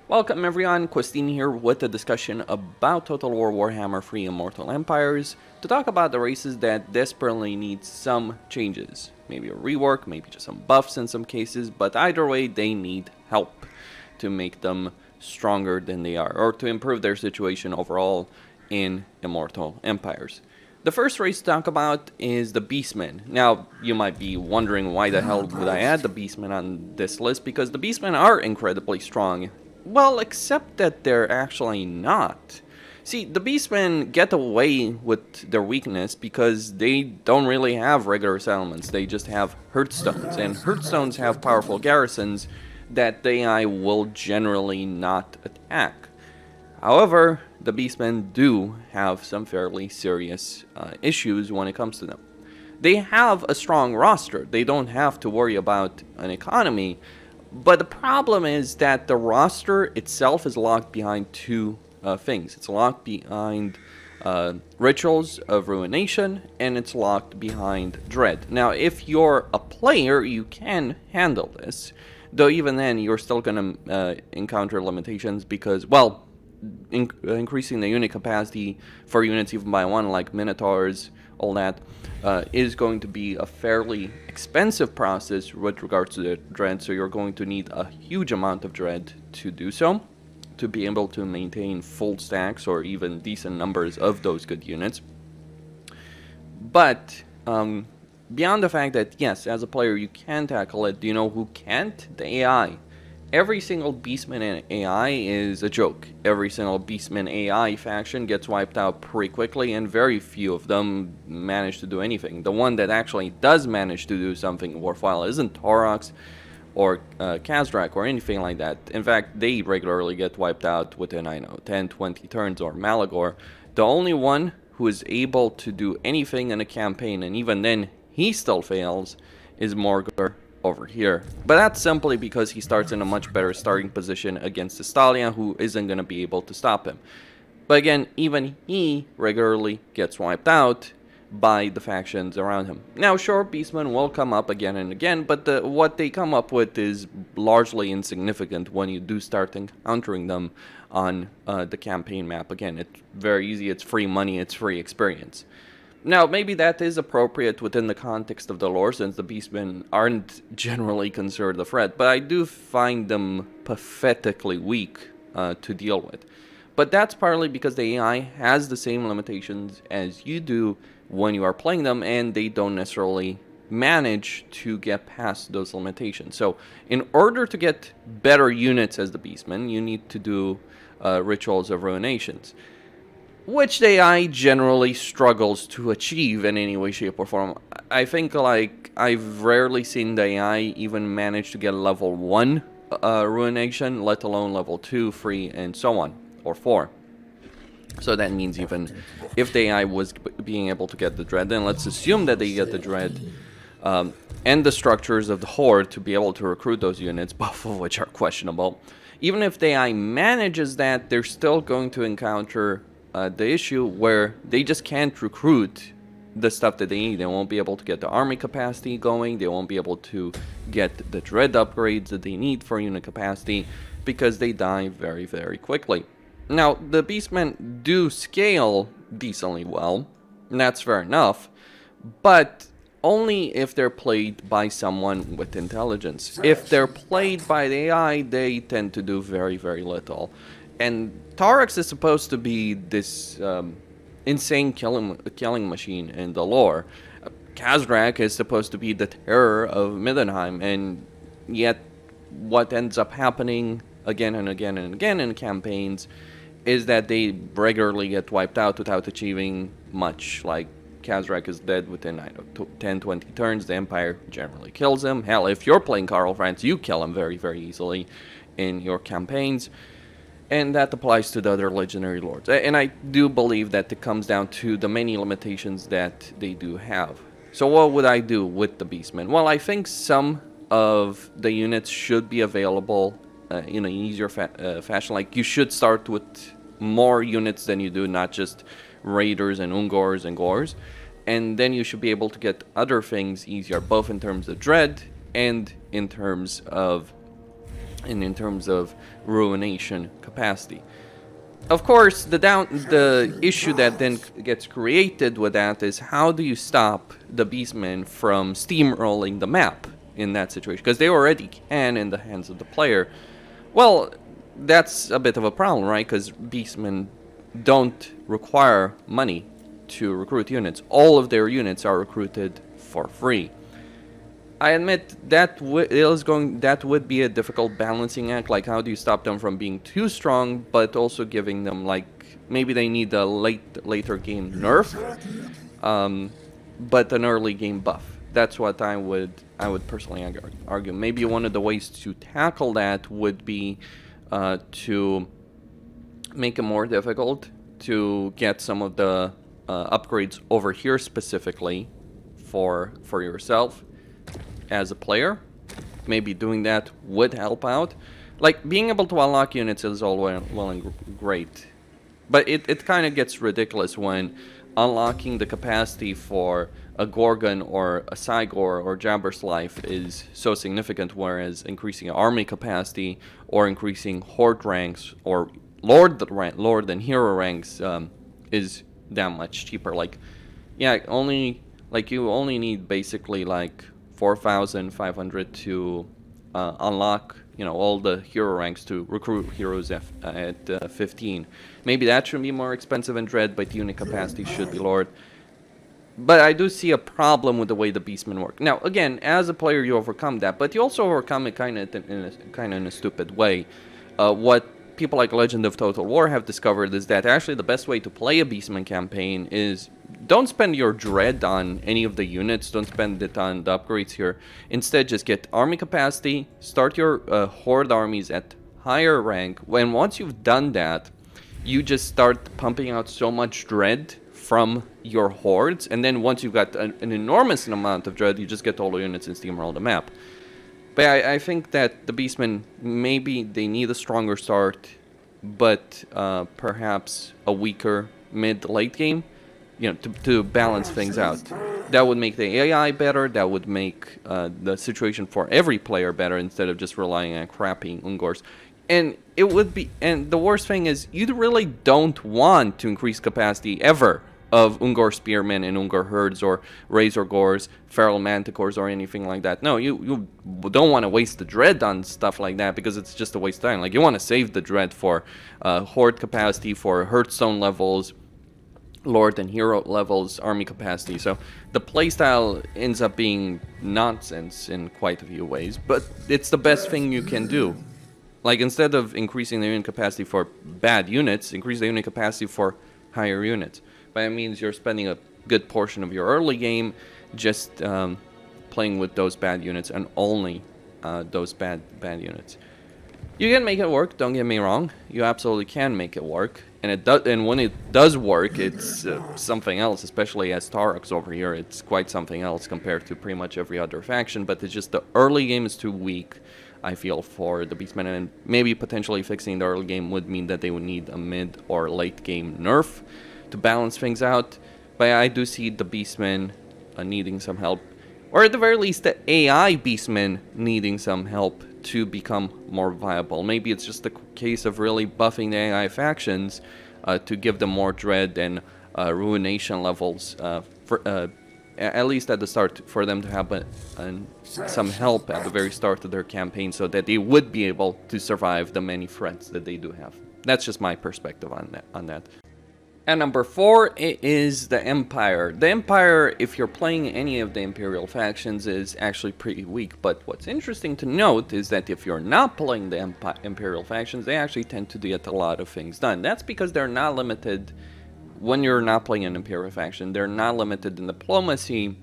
Welcome everyone, Costin here with a discussion about Total War Warhammer 3 Immortal Empires to talk about the races that desperately need some changes. Maybe a rework, maybe just some buffs in some cases, but either way they need help to make them stronger than they are, or to improve their situation overall in Immortal Empires. The first race to talk about is the Bestmen. Now, you might be wondering why the hell would I add the Bestmen on this list, because the Bestmen are incredibly strong. Well, except that they're actually not. See, the Beastmen get away with their weakness because they don't really have regular settlements. They just have Hearthstones, and Hearthstones have powerful garrisons that the AI will generally not attack. However, the Beastmen do have some fairly serious issues when it comes to them. They have a strong roster. They don't have to worry about an economy. But the problem is that the roster itself is locked behind two things. It's locked behind Rituals of Ruination, and it's locked behind Dread. Now, if you're a player, you can handle this. Though even then, you're still going to encounter limitations because, well, increasing the unit capacity for units even by one, like Minotaurs, all that, is going to be a fairly expensive process with regards to the Dread, so you're going to need a huge amount of Dread to do so, to be able to maintain full stacks or even decent numbers of those good units. But beyond the fact that, yes, as a player you can tackle it, do you know who can't? The AI. Every single Beastman in AI is a joke. Every single Beastman AI faction gets wiped out pretty quickly, and very few of them manage to do anything. The one that actually does manage to do something worthwhile isn't Taurox or Khazrak or anything like that. In fact, they regularly get wiped out within, 10, 20 turns, or Malagor. The only one who is able to do anything in a campaign, and even then he still fails, is Morgor over here. But that's simply because he starts in a much better starting position against the Stallion, who isn't going to be able to stop him. But again, even he regularly gets wiped out by the factions around him. Now, sure, Beastmen will come up again and again, but what they come up with is largely insignificant when you do start encountering them on the campaign map. Again, it's very easy, it's free money, it's free experience. Now, maybe that is appropriate within the context of the lore, since the Beastmen aren't generally considered a threat, but I do find them pathetically weak to deal with. But that's partly because the AI has the same limitations as you do when you are playing them, and they don't necessarily manage to get past those limitations. So, in order to get better units as the Beastmen, you need to do Rituals of Ruinations, which the AI generally struggles to achieve in any way, shape, or form. I think, like, I've rarely seen the AI even manage to get level 1 Ruination, let alone level 2, 3, and so on, or 4. So that means even if the AI was being able to get the Dread, then let's assume that they get the Dread and the structures of the Horde to be able to recruit those units, both of which are questionable. Even if the AI manages that, they're still going to encounter the issue where they just can't recruit the stuff that they need. They won't be able to get the army capacity going. They won't be able to get the Dread upgrades that they need for unit capacity because they die very, very quickly. Now, the Beastmen do scale decently well, and that's fair enough, but only if they're played by someone with intelligence. If they're played by the AI, they tend to do very, very little. And Taurox is supposed to be this insane killing machine in the lore. Khazrak is supposed to be the terror of Middenheim, and yet what ends up happening again and again and again in campaigns is that they regularly get wiped out without achieving much. Like, Khazrak is dead within 10, 20 turns. The Empire generally kills him. Hell, if you're playing Karl Franz, you kill him very, very easily in your campaigns. And that applies to the other legendary lords. And I do believe that it comes down to the many limitations that they do have. So what would I do with the Beastmen? Well, I think some of the units should be available in an easier fashion. Like, you should start with more units than you do, not just Raiders and Ungors and Gors. And then you should be able to get other things easier, both in terms of Dread and in terms of and in terms of ruination capacity. Of course, the issue that then gets created with that is how do you stop the Beastmen from steamrolling the map in that situation? Because they already can in the hands of the player. Well, that's a bit of a problem, right? Because Beastmen don't require money to recruit units. All of their units are recruited for free. I admit that would be a difficult balancing act. Like, how do you stop them from being too strong, but also giving them, like, maybe they need a later game nerf, but an early game buff. That's what I would personally argue. Maybe one of the ways to tackle that would be to make it more difficult to get some of the upgrades over here specifically for yourself as a player. Maybe doing that would help out. Like, being able to unlock units is all well and great, but it kind of gets ridiculous when unlocking the capacity for a Gorgon or a Cygor or Jabber's life is so significant, whereas increasing army capacity or increasing horde ranks or lord and hero ranks is that much cheaper. Like, yeah, you only need basically like 4,500 to unlock, all the hero ranks to recruit heroes at 15. Maybe that should be more expensive in Dread, but unit capacity should be lowered. But I do see a problem with the way the Beastmen work. Now, again, as a player, you overcome that, but you also overcome it kind of in a stupid way. What people like Legend of Total War have discovered is that actually the best way to play a Beastman campaign is don't spend your dread on any of the units, don't spend it on the upgrades here. Instead, just get army capacity, start your horde armies at higher rank. When once you've done that, you just start pumping out so much dread from your hordes, and then once you've got an enormous amount of dread, you just get all the units and steamroll the map. But I think that the Beastmen, maybe they need a stronger start, but perhaps a weaker mid-late game, to balance things out. That would make the AI better, that would make the situation for every player better instead of just relying on crappy Ungors. And the worst thing is, you really don't want to increase capacity ever of Ungor Spearmen and Ungor Herds or Razor Gores, Feral Manticores or anything like that. No, you don't want to waste the Dread on stuff like that because it's just a waste of time. Like, you want to save the Dread for Horde capacity, for Hearthstone levels, Lord and Hero levels, army capacity. So the playstyle ends up being nonsense in quite a few ways, but it's the best thing you can do. Like, instead of increasing the unit capacity for bad units, increase the unit capacity for higher units. But that means you're spending a good portion of your early game just playing with those bad units and only those bad units. You can make it work, don't get me wrong. You absolutely can make it work. And when it does work, it's something else, especially as Taurux over here. It's quite something else compared to pretty much every other faction. But it's just the early game is too weak, I feel, for the Beastmen, and maybe potentially fixing the early game would mean that they would need a mid or late game nerf to balance things out. But I do see the Beastmen needing some help, or at the very least the AI Beastmen needing some help to become more viable. Maybe it's just a case of really buffing the AI factions to give them more dread and ruination levels at least at the start, for them to have some help at the very start of their campaign so that they would be able to survive the many threats that they do have. That's just my perspective on that. And number 4 is the Empire. The Empire, if you're playing any of the Imperial factions, is actually pretty weak. But what's interesting to note is that if you're not playing the Imperial factions, they actually tend to get a lot of things done. That's because they're not limited. When you're not playing an Imperial faction, they're not limited in diplomacy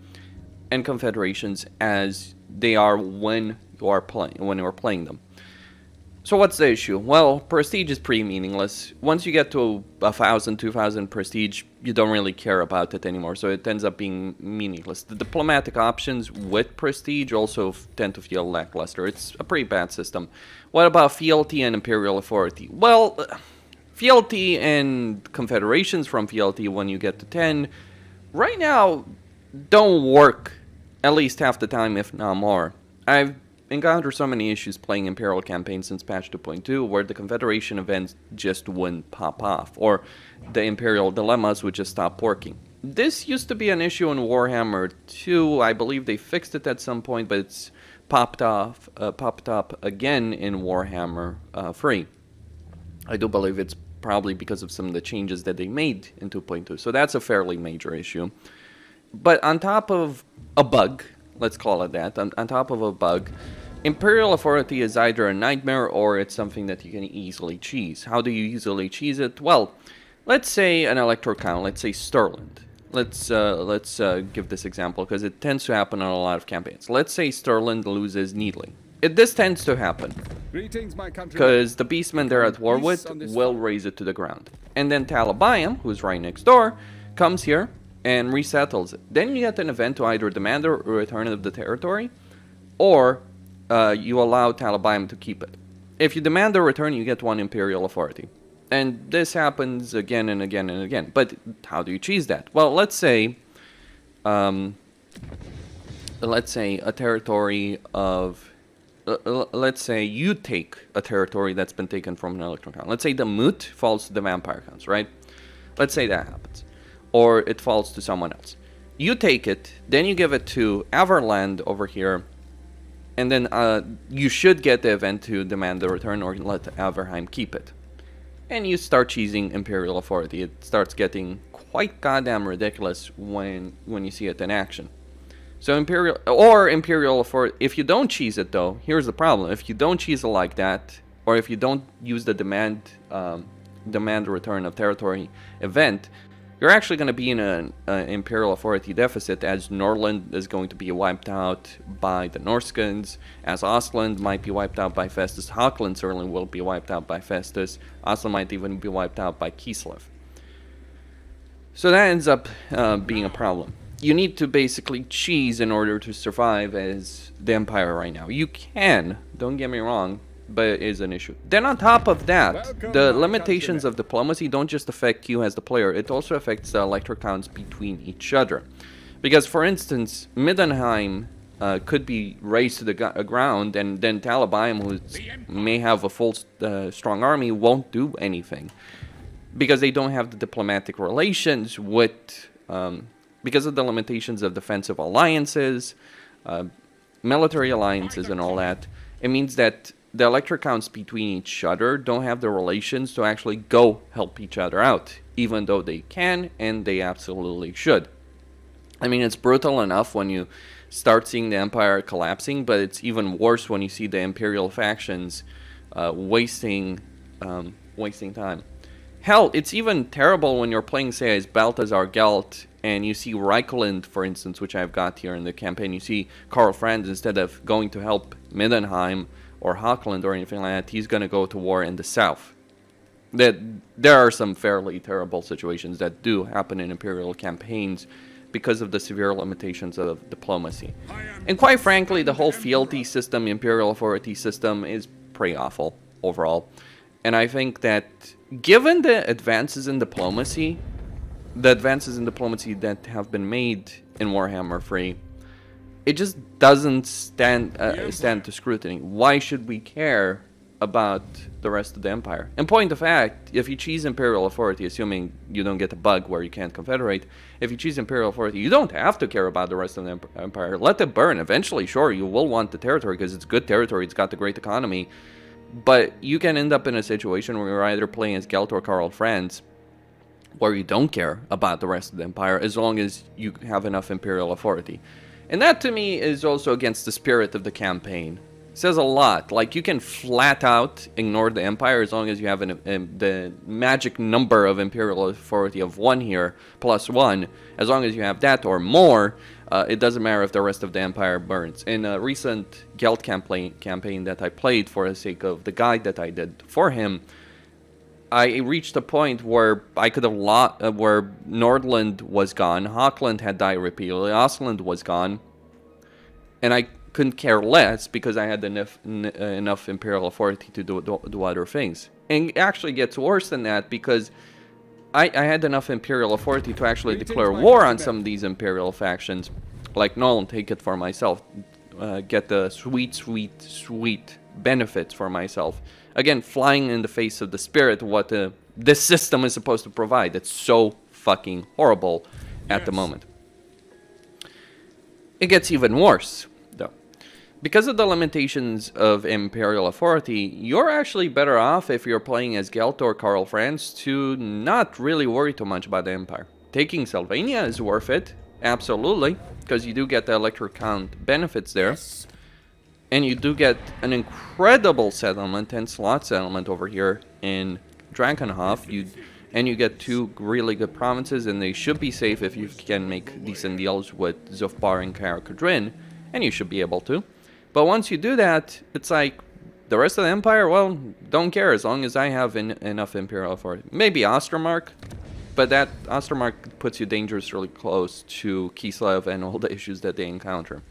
and confederations as they are when you're playing them. So what's the issue? Well, prestige is pretty meaningless. Once you get to 1,000, 2,000 prestige, you don't really care about it anymore, so it ends up being meaningless. The diplomatic options with prestige also tend to feel lackluster. It's a pretty bad system. What about fealty and imperial authority? Well, fealty and confederations from fealty when you get to 10, right now, don't work at least half the time, if not more. encountered so many issues playing Imperial campaigns since patch 2.2, where the Confederation events just wouldn't pop off, or the Imperial dilemmas would just stop working. This used to be an issue in Warhammer 2. I believe they fixed it at some point, but it's popped up again in Warhammer 3. I do believe it's probably because of some of the changes that they made in 2.2. So that's a fairly major issue. But on top of a bug, let's call it that, on top of a bug, Imperial Authority is either a nightmare or it's something that you can easily cheese. How do you easily cheese it? Well, let's say an electro count, let's say Stirland. Let's give this example because it tends to happen on a lot of campaigns. Let's say Stirland loses Needling. This tends to happen because the Beastmen they're at war with will raise it to the ground. And then Talabayam, who's right next door, comes here and resettles it. Then you get an event to either demand a return of the territory, or you allow Talabayam to keep it. If you demand a return, you get one Imperial Authority. And this happens again and again and again. But how do you cheese that? Well, let's say a territory of... let's say you take a territory that's been taken from an electron count. Let's say the Moot falls to the Vampire counts, right? Let's say that happens. Or it falls to someone else. You take it, then you give it to Averland over here, and then you should get the event to demand the return or let Averheim keep it. And you start cheesing Imperial Authority. It starts getting quite goddamn ridiculous when you see it in action. So Imperial Authority, if you don't cheese it though, here's the problem. If you don't cheese it like that, or if you don't use the demand return of territory event, you're actually going to be in an Imperial Authority deficit, as Norland is going to be wiped out by the Norskins, as Ostland might be wiped out by Festus, Hockland certainly will be wiped out by Festus, Ostland might even be wiped out by Kislev. So that ends up being a problem. You need to basically cheese in order to survive as the Empire right now. You can, don't get me wrong, but it is an issue. Then on top of that, the limitations of diplomacy don't just affect you as the player, it also affects the elector counts between each other. Because, for instance, Middenheim could be raised to the ground, and then Talabayam, who may have a full strong army, won't do anything. Because they don't have the diplomatic relations with... because of the limitations of defensive alliances, military alliances and all that, it means that the elector counts between each other don't have the relations to actually go help each other out, even though they can and they absolutely should. I mean, it's brutal enough when you start seeing the Empire collapsing, but it's even worse when you see the Imperial factions wasting time. Hell, it's even terrible when you're playing, say, as Balthazar Gelt, and you see Reikland, for instance, which I've got here in the campaign. You see Karl Franz, instead of going to help Middenheim or Hockland or anything like that, he's going to go to war in the south. There are some fairly terrible situations that do happen in Imperial campaigns because of the severe limitations of diplomacy. And quite frankly, the whole fealty system, Imperial Authority system, is pretty awful overall. And I think that given the advances in diplomacy that have been made in Warhammer 3, it just doesn't stand to scrutiny. Why should we care about the rest of the Empire? In point of fact, if you cheese Imperial Authority, assuming you don't get a bug where you can't confederate, if you choose Imperial Authority, you don't have to care about the rest of the Empire. Let it burn. Eventually, sure, you will want the territory because it's good territory, it's got the great economy, but you can end up in a situation where you're either playing as Gelt or Karl Franz, where you don't care about the rest of the Empire as long as you have enough Imperial Authority. And that, to me, is also against the spirit of the campaign. It says a lot. Like, you can flat out ignore the Empire as long as you have the magic number of Imperial Authority of 1 here, plus 1. As long as you have that or more, it doesn't matter if the rest of the Empire burns. In a recent Gelt campaign that I played for the sake of the guide that I did for him, I reached a point where I could have where Nordland was gone, Hockland had died repeatedly, Ostland was gone, and I couldn't care less because I had enough Imperial Authority to do other things. And it actually gets worse than that because I had enough Imperial Authority to actually declare war on some of these Imperial factions. Like, no, I'll take it for myself. get the sweet benefits for myself. Again, flying in the face of the spirit, what this system is supposed to provide. It's so fucking horrible at the moment. It gets even worse, though. Because of the limitations of Imperial authority, you're actually better off if you're playing as Gelt or Karl Franz to not really worry too much about the Empire. Taking Sylvania is worth it, absolutely, because you do get the Electric Count benefits there. And you do get an incredible settlement and slot settlement over here in Drakenhof. And you get 2 really good provinces, and they should be safe if you can make decent deals with Zufbar and Karakadrin, and you should be able to. But once you do that, it's like, the rest of the Empire, well, don't care as long as I have enough Imperial authority. Maybe Ostermark, but that Ostermark puts you dangerously close to Kislev and all the issues that they encounter.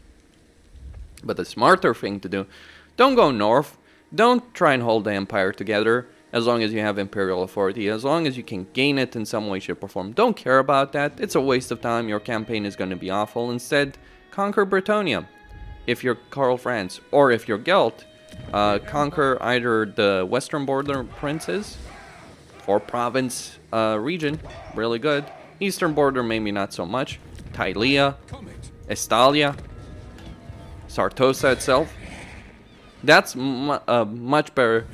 But the smarter thing to do, don't go north, don't try and hold the Empire together as long as you have Imperial authority, as long as you can gain it in some way, shape, or form. Don't care about that, it's a waste of time, your campaign is going to be awful. Instead, conquer Bretonnia, if you're Karl Franz, or if you're Gelt, conquer either the western border princes, 4-province region, really good. Eastern border, maybe not so much. Tylea, Estalia, Sartosa itself. That's a much better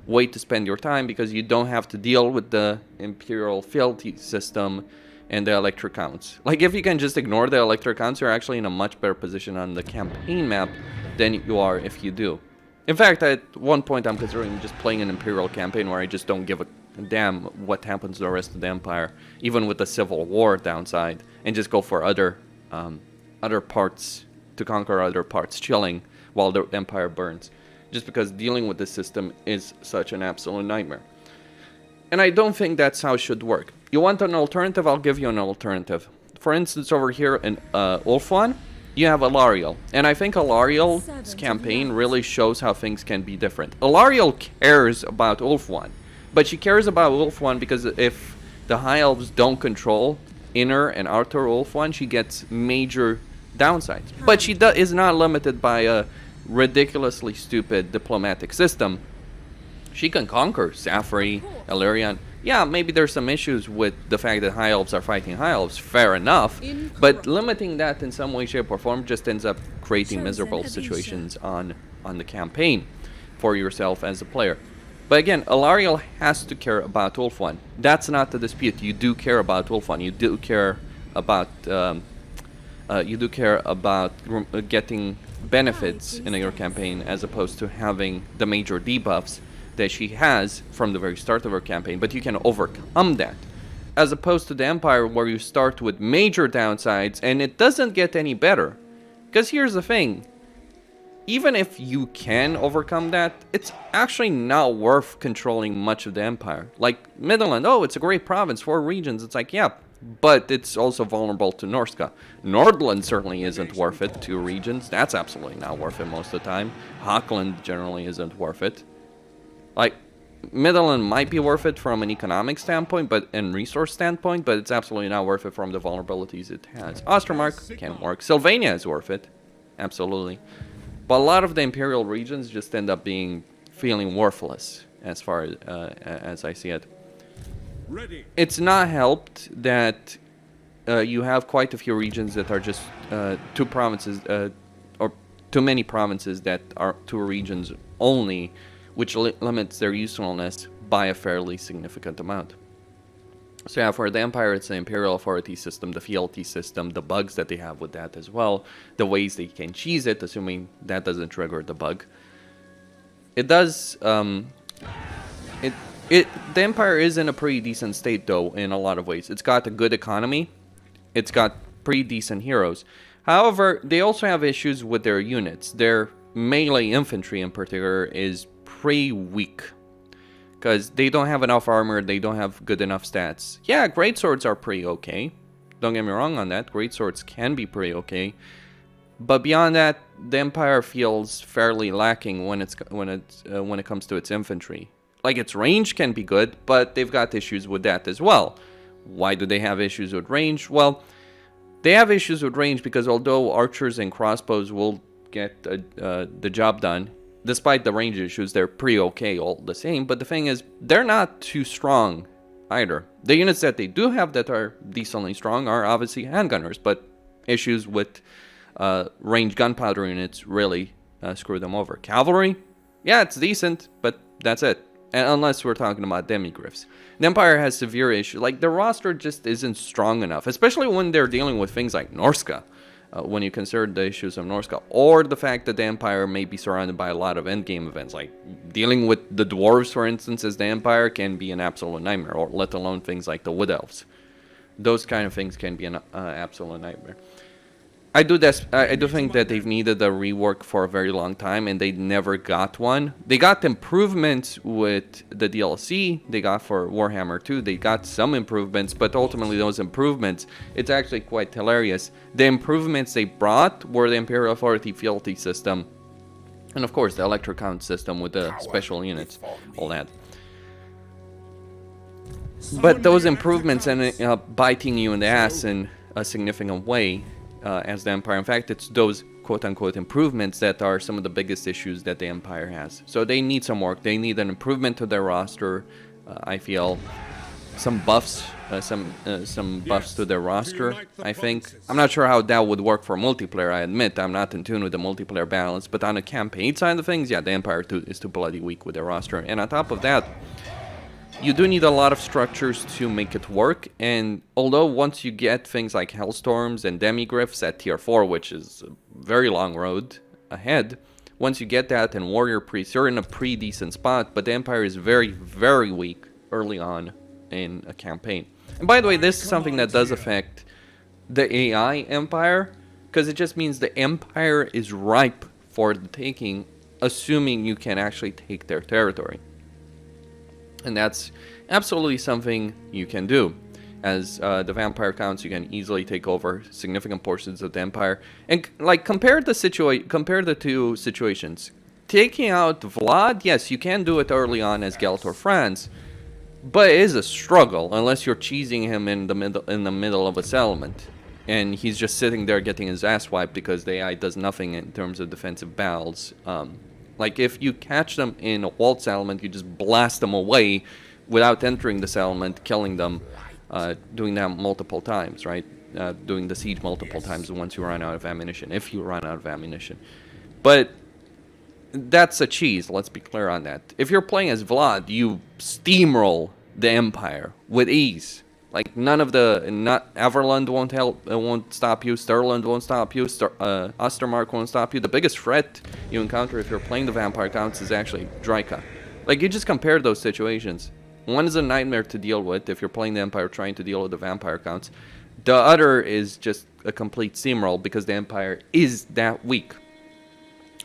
way to spend your time because you don't have to deal with the Imperial fealty system and the electric counts. Like, if you can just ignore the electric counts, you're actually in a much better position on the campaign map than you are if you do. In fact, at one point I'm considering just playing an Imperial campaign where I just don't give a damn what happens to the rest of the Empire, even with the Civil War downside, and just go for other parts, to conquer other parts, chilling while the Empire burns. Just because dealing with this system is such an absolute nightmare. And I don't think that's how it should work. You want an alternative? I'll give you an alternative. For instance, over here in Ulfwan, you have Alariel. And I think Alariel's campaign really shows how things can be different. Alariel cares about Ulfwan. But she cares about Ulfwan because if the High Elves don't control Inner and Outer Ulfwan, she gets major downsides. But she is not limited by a ridiculously stupid diplomatic system. She can conquer Safri, Illyrian. Yeah, maybe there's some issues with the fact that High Elves are fighting High Elves, fair enough. But limiting that in some way, shape, or form just ends up creating miserable situations on the campaign for yourself as a player. But again, Alariel has to care about Ulfwan. That's not the dispute. You do care about Ulfwan. You do care about getting benefits in your campaign as opposed to having the major debuffs that she has from the very start of her campaign. But you can overcome that, as opposed to the Empire where you start with major downsides and it doesn't get any better. Because here's the thing. Even if you can overcome that, it's actually not worth controlling much of the Empire. Like Midland, oh, it's a great province, 4 regions. It's like, yeah, but it's also vulnerable to Norska. Nordland certainly isn't worth it, 2 regions. That's absolutely not worth it most of the time. Hockland generally isn't worth it. Like, Midland might be worth it from an economic standpoint, and resource standpoint, but it's absolutely not worth it from the vulnerabilities it has. Ostermark can work. Sylvania is worth it, absolutely. But a lot of the Imperial regions just end up feeling worthless as far as I see it. It's not helped that you have quite a few regions that are just 2 provinces, or too many provinces that are 2 regions only, which limits their usefulness by a fairly significant amount. So yeah, for the Empire, it's the Imperial authority system, the fealty system, the bugs that they have with that as well, the ways they can cheese it, assuming that doesn't trigger the bug. It does, the Empire is in a pretty decent state, though, in a lot of ways. It's got a good economy. It's got pretty decent heroes. However, they also have issues with their units. Their melee infantry, in particular, is pretty weak. Because they don't have enough armor, they don't have good enough stats. Yeah, greatswords are pretty okay. Don't get me wrong on that. Greatswords can be pretty okay. But beyond that, the Empire feels fairly lacking when it comes to its infantry. Like, its range can be good, but they've got issues with that as well. Why do they have issues with range? Well, they have issues with range because although archers and crossbows will get the job done. Despite the range issues, they're pretty okay all the same. But the thing is, they're not too strong either. The units that they do have that are decently strong are obviously handgunners, but issues with range gunpowder units really screw them over. Cavalry, yeah, it's decent, but that's it. And unless we're talking about demigryphs. The Empire has severe issues. Like, the roster just isn't strong enough, especially when they're dealing with things like Norska. When you consider the issues of Norska, or the fact that the Empire may be surrounded by a lot of endgame events, like dealing with the Dwarves, for instance, as the Empire can be an absolute nightmare, or let alone things like the Wood Elves. Those kind of things can be an absolute nightmare. I do think that they've needed a rework for a very long time, and they never got one. They got improvements with the DLC they got for Warhammer 2. They got some improvements, but ultimately those improvements, it's actually quite hilarious. The improvements they brought were the Imperial Authority fealty system, and of course the Electro Count system with the special units, all that. But those improvements ended up biting you in the ass in a significant way. As the Empire. In fact, it's those quote-unquote improvements that are some of the biggest issues that the Empire has. So they need some work. They need an improvement to their roster. I feel some buffs, some buffs to their roster. I think I'm not sure how that would work for multiplayer. I admit I'm not in tune with the multiplayer balance, but on the campaign side of things, yeah, the Empire is too bloody weak with their roster. And on top of that, you do need a lot of structures to make it work, and although once you get things like Hellstorms and Demigryphs at tier 4, which is a very long road ahead, once you get that and Warrior Priests, you're in a pretty decent spot, but the Empire is very, very weak early on in a campaign. And by the way, this is something that does affect the AI Empire, because it just means the Empire is ripe for the taking, assuming you can actually take their territory. And that's absolutely something you can do. As the vampire counts, you can easily take over significant portions of the Empire. And like compare the two situations. Taking out Vlad, yes, you can do it early on as Galator France, but it is a struggle unless you're cheesing him in the middle of a settlement, and he's just sitting there getting his ass wiped because the AI does nothing in terms of defensive battles. Like, if you catch them in a walled settlement, you just blast them away without entering the settlement, killing them, doing that multiple times, right? Doing the siege multiple times once you run out of ammunition, if you run out of ammunition. But that's a cheese, let's be clear on that. If you're playing as Vlad, you steamroll the Empire with ease. Like, Everland won't stop you, Sturland won't stop you, Ostermark won't stop you. The biggest threat you encounter if you're playing the Vampire Counts is actually Draika. Like, you just compare those situations. One is a nightmare to deal with if you're playing the Empire trying to deal with the Vampire Counts. The other is just a complete steamroll because the Empire is that weak.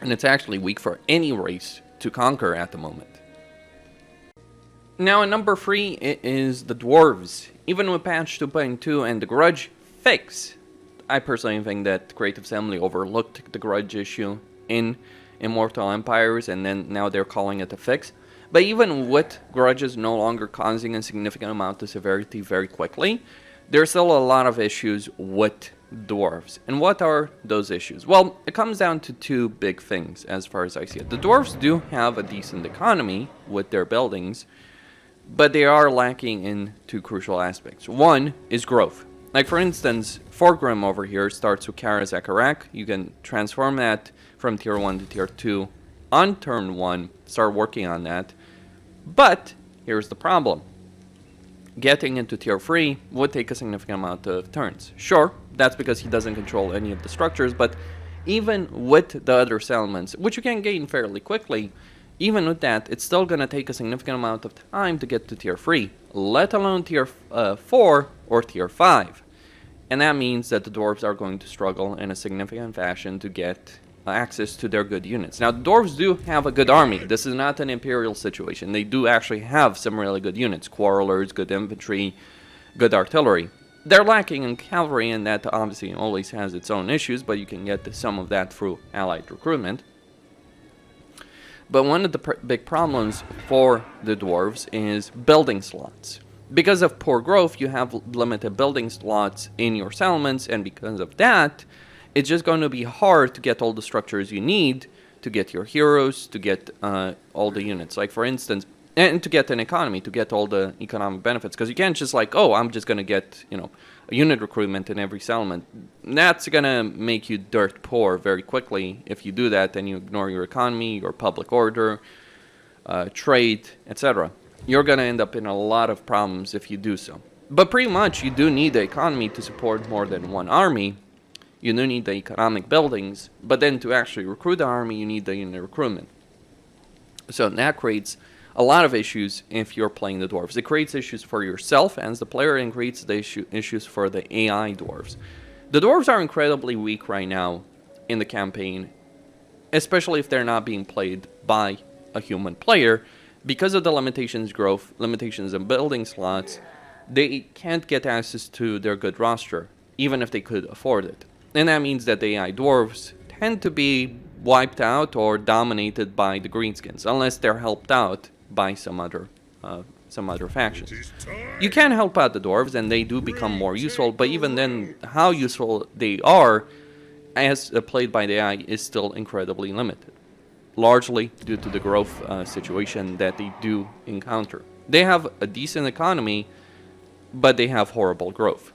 And it's actually weak for any race to conquer at the moment. Now, at number 3, it is the Dwarves. Even with patch 2.2 and the Grudge fix, I personally think that Creative Assembly overlooked the Grudge issue in Immortal Empires, and then now they're calling it a fix. But even with Grudges no longer causing a significant amount of severity very quickly, there's still a lot of issues with Dwarves. And what are those issues? Well, it comes down to two big things as far as I see it. The Dwarves do have a decent economy with their buildings, but they are lacking in two crucial aspects. One is growth. Like, for instance, Forgrim over here starts with Kara Zakarak. You can transform that from tier 1 to tier 2 on turn 1, start working on that. But here's the problem. Getting into tier 3 would take a significant amount of turns. Sure, that's because he doesn't control any of the structures, but even with the other settlements, which you can gain fairly quickly, even with that, it's still going to take a significant amount of time to get to tier 3, let alone tier 4 or tier 5. And that means that the Dwarves are going to struggle in a significant fashion to get access to their good units. Now, the Dwarves do have a good army. This is not an Imperial situation. They do actually have some really good units. Quarrelers, good infantry, good artillery. They're lacking in cavalry, and that obviously always has its own issues, but you can get some of that through allied recruitment. But one of the big problems for the Dwarves is building slots. Because of poor growth, you have limited building slots in your settlements, and because of that, it's just going to be hard to get all the structures you need to get your heroes, to get all the units. Like, for instance, and to get an economy, to get all the economic benefits. Because you can't just like, oh, I'm just going to get, you know, a unit recruitment in every settlement. That's going to make you dirt poor very quickly if you do that, then you ignore your economy, your public order, trade, etc. You're going to end up in a lot of problems if you do so. But pretty much, you do need the economy to support more than one army. You do need the economic buildings, but then to actually recruit the army, you need the unit recruitment. So that creates a lot of issues if you're playing the dwarves. It creates issues for yourself as the player and creates the issues for the AI dwarves. The dwarves are incredibly weak right now in the campaign, especially if they're not being played by a human player. Because of the limitations in building slots, they can't get access to their good roster, even if they could afford it. And that means that the AI dwarves tend to be wiped out or dominated by the greenskins, unless they're helped out by some other factions. You can help out the dwarves, and they do become more useful, but even then, how useful they are, as played by the AI, is still incredibly limited, largely due to the growth situation that they do encounter. They have a decent economy, but they have horrible growth.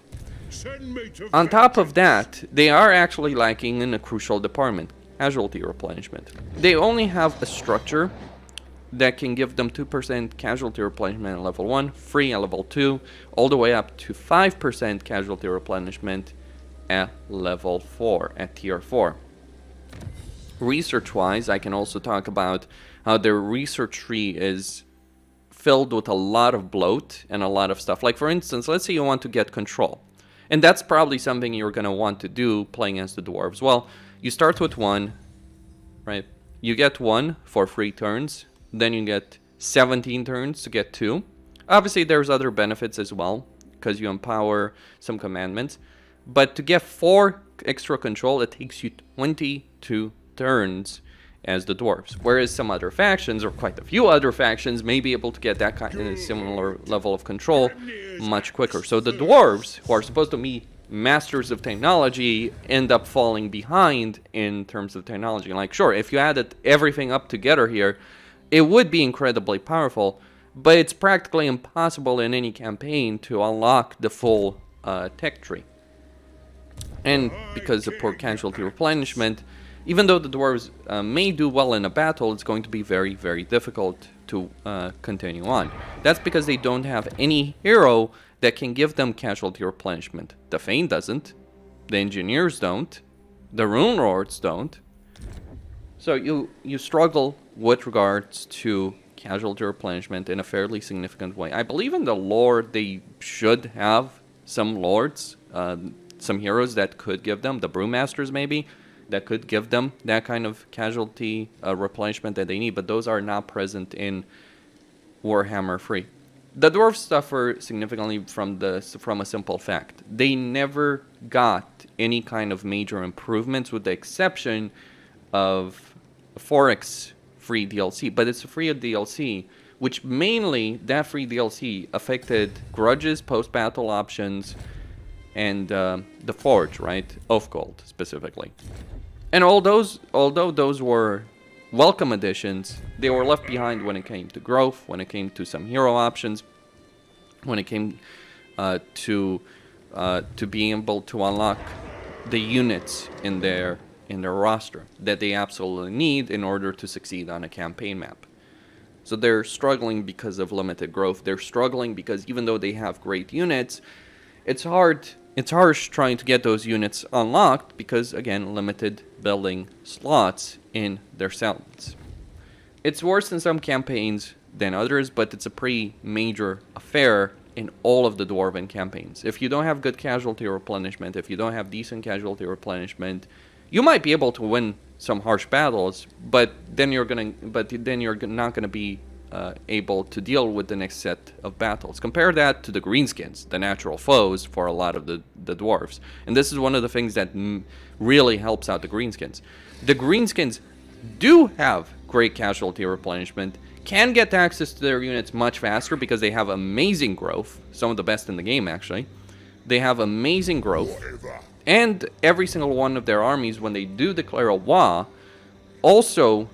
On top of that, they are actually lacking in a crucial department, casualty replenishment. They only have a structure that can give them 2% casualty replenishment at level 1, free at level 2, all the way up to 5% casualty replenishment at level 4, at tier 4. Research-wise, I can also talk about how their research tree is filled with a lot of bloat and a lot of stuff. Like, for instance, let's say you want to get control. And that's probably something you're going to want to do playing as the dwarves. Well, you start with 1, right? You get 1 for 3 turns. Then you get 17 turns to get 2. Obviously, there's other benefits as well, because you empower some commandments. But to get 4 extra control, it takes you 22 turns as the dwarves. Whereas some other factions, or quite a few other factions, may be able to get that kind of similar level of control much quicker. So the dwarves, who are supposed to be masters of technology, end up falling behind in terms of technology. Like, sure, if you added everything up together here, it would be incredibly powerful, but it's practically impossible in any campaign to unlock the full tech tree. And because of poor casualty replenishment, even though the dwarves may do well in a battle, it's going to be very, very difficult to continue on. That's because they don't have any hero that can give them casualty replenishment. The Thane doesn't, the Engineers don't, the Rune Lords don't. So you struggle with regards to casualty replenishment in a fairly significant way. I believe in the lore they should have some lords, some heroes that could give them, the Brewmasters maybe, that could give them that kind of casualty replenishment that they need, but those are not present in Warhammer 3. The dwarves suffer significantly from a simple fact. They never got any kind of major improvements, with the exception of Forex free DLC, but it's a free DLC, which mainly, that free DLC affected grudges, post-battle options, and the Forge, right? Oath Gold, specifically. And although those were welcome additions, they were left behind when it came to growth, when it came to some hero options, when it came to being able to unlock the units in their roster that they absolutely need in order to succeed on a campaign map. So they're struggling because of limited growth. They're struggling because even though they have great units, it's harsh trying to get those units unlocked because, again, limited building slots in their settlements. It's worse in some campaigns than others, but it's a pretty major affair in all of the Dwarven campaigns. If you don't have good casualty replenishment, if you don't have decent casualty replenishment, you might be able to win some harsh battles, but then you're not gonna be able to deal with the next set of battles. Compare that to the greenskins, the natural foes for a lot of the dwarves. And this is one of the things that really helps out the greenskins. The greenskins do have great casualty replenishment, can get access to their units much faster because they have amazing growth, some of the best in the game actually. They have amazing growth, And every single one of their armies, when they do declare a war, also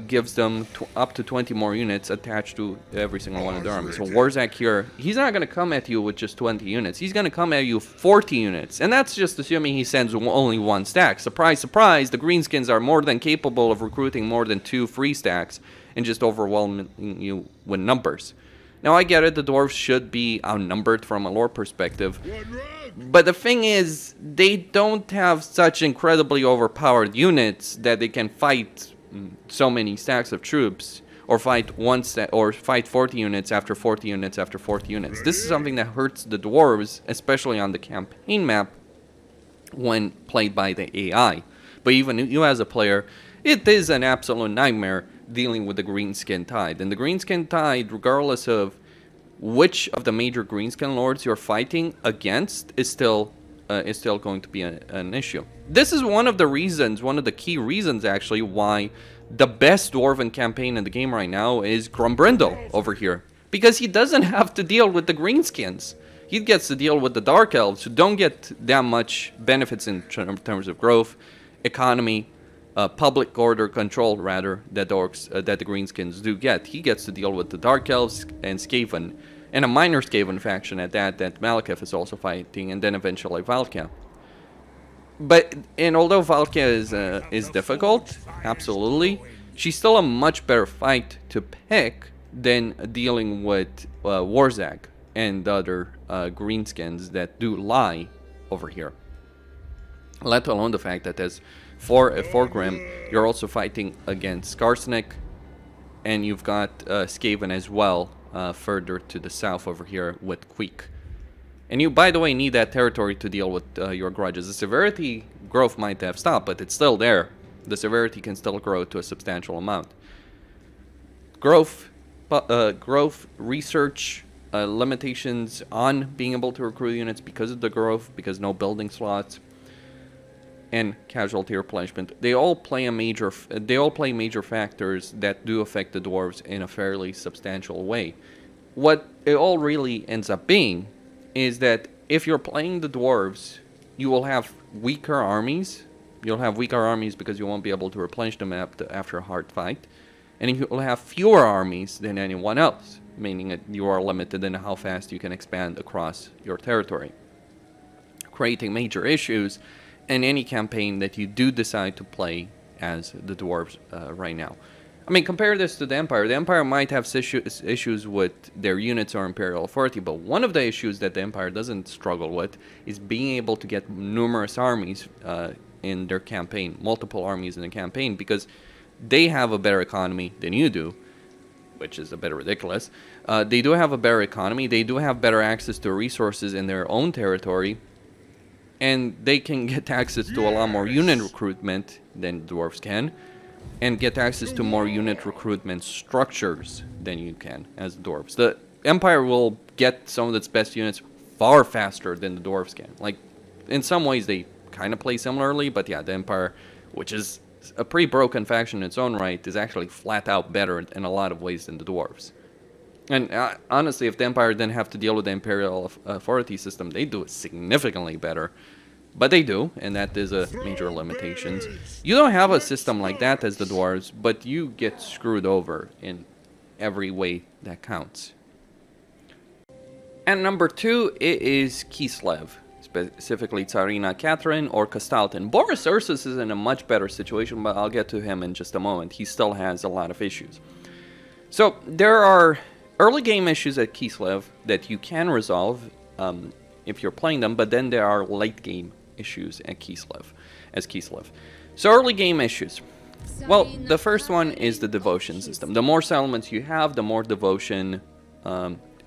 gives them up to 20 more units attached to every single one of their armies. So Warzak here, he's not going to come at you with just 20 units. He's going to come at you 40 units. And that's just assuming he sends only one stack. Surprise, surprise, the greenskins are more than capable of recruiting more than 2 free stacks and just overwhelming you with numbers. Now, I get it, the dwarves should be outnumbered from a lore perspective. But the thing is, they don't have such incredibly overpowered units that they can fight so many stacks of troops, or fight 40 units after 40 units after 40 units. This is something that hurts the dwarves, especially on the campaign map, when played by the AI. But even you as a player, it is an absolute nightmare dealing with the greenskin tide. And the greenskin tide, regardless of which of the major greenskin lords you're fighting against, is still going to be an issue. This is one of the key reasons actually why the best dwarven campaign in the game right now is Grumbrindle over here, because he doesn't have to deal with the greenskins. He gets to deal with the dark elves, who don't get that much benefits in terms of growth, economy, public order control rather, that the greenskins do get. He gets to deal with the dark elves and Skaven, and a minor Skaven faction at that Malekith is also fighting, and then eventually Valkia. And although Valkia is difficult, absolutely, she's still a much better fight to pick than dealing with Warzak and the other greenskins that do lie over here. Let alone the fact that as for Grim, you're also fighting against Skarsnik, and you've got Skaven as well, further to the south over here with Queek. And you, by the way, need that territory to deal with your grudges. The severity growth might have stopped, but it's still there. The severity can still grow to a substantial amount. Growth research limitations on being able to recruit units because of the growth, because no building slots, and casualty replenishment. They all play major factors that do affect the dwarves in a fairly substantial way. What it all really ends up being is that if you're playing the dwarves, you will have weaker armies. You'll have weaker armies because you won't be able to replenish them after a hard fight. And you will have fewer armies than anyone else, meaning that you are limited in how fast you can expand across your territory, creating major issues in any campaign that you do decide to play as the dwarves right now. I mean, compare this to the Empire. The Empire might have issues with their units or Imperial authority, but one of the issues that the Empire doesn't struggle with is being able to get numerous armies in their campaign, multiple armies in the campaign, because they have a better economy than you do, which is a bit ridiculous. They do have a better economy, they do have better access to resources in their own territory, and they can get access to a lot more unit recruitment than the dwarves can, and get access to more unit recruitment structures than you can as the dwarves. The Empire will get some of its best units far faster than the dwarves can. Like, in some ways they kind of play similarly, but yeah, the Empire, which is a pretty broken faction in its own right, is actually flat out better in a lot of ways than the dwarves. And honestly, if the Empire didn't have to deal with the Imperial authority system, they do it significantly better. But they do, and that is a major limitation. You don't have a system like that as the dwarves, but you get screwed over in every way that counts. And number 2, it is Kislev, specifically Tsarina Catherine or Kostaltin. Boris Ursus is in a much better situation, but I'll get to him in just a moment. He still has a lot of issues. So there are early game issues at Kislev that you can resolve if you're playing them, but then there are late game issues at Kislev. So early game issues. Well, the first one is the devotion system. The more settlements you have, the more devotion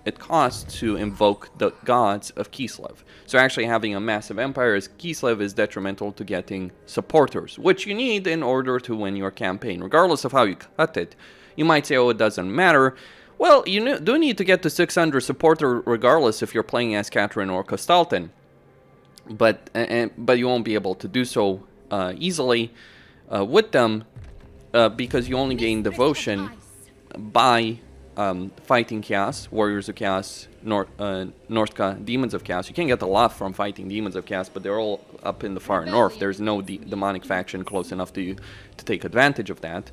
it costs to invoke the gods of Kislev. So actually having a massive empire as Kislev is detrimental to getting supporters, which you need in order to win your campaign. Regardless of how you cut it, you might say, oh, it doesn't matter. Well, you do need to get to 600 supporter regardless if you're playing as Catherine or Kostaltin. But you won't be able to do so easily with them because you only gain devotion by fighting Chaos, Warriors of Chaos, Northka, Demons of Chaos. You can get a lot from fighting Demons of Chaos, but they're all up in the far north. There's no demonic faction close enough to take advantage of that.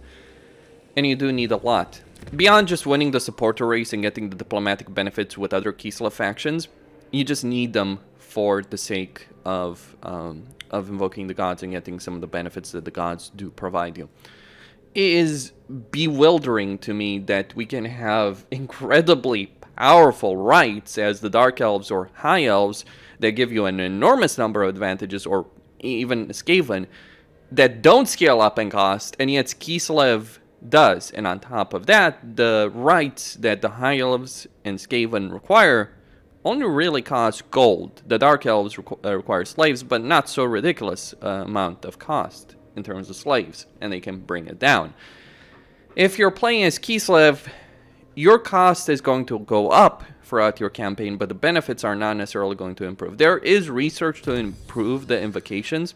And you do need a lot. Beyond just winning the supporter race and getting the diplomatic benefits with other Kislev factions, you just need them for the sake of invoking the gods and getting some of the benefits that the gods do provide you. It is bewildering to me that we can have incredibly powerful rights as the Dark Elves or High Elves that give you an enormous number of advantages, or even Skaven, that don't scale up in cost, and yet Kislev does. And on top of that, the rights that the High Elves and Skaven require only really cost gold. The Dark Elves require slaves, but not so ridiculous amount of cost in terms of slaves, and they can bring it down. If you're playing as Kislev, your cost is going to go up throughout your campaign, but the benefits are not necessarily going to improve. There is research to improve the invocations,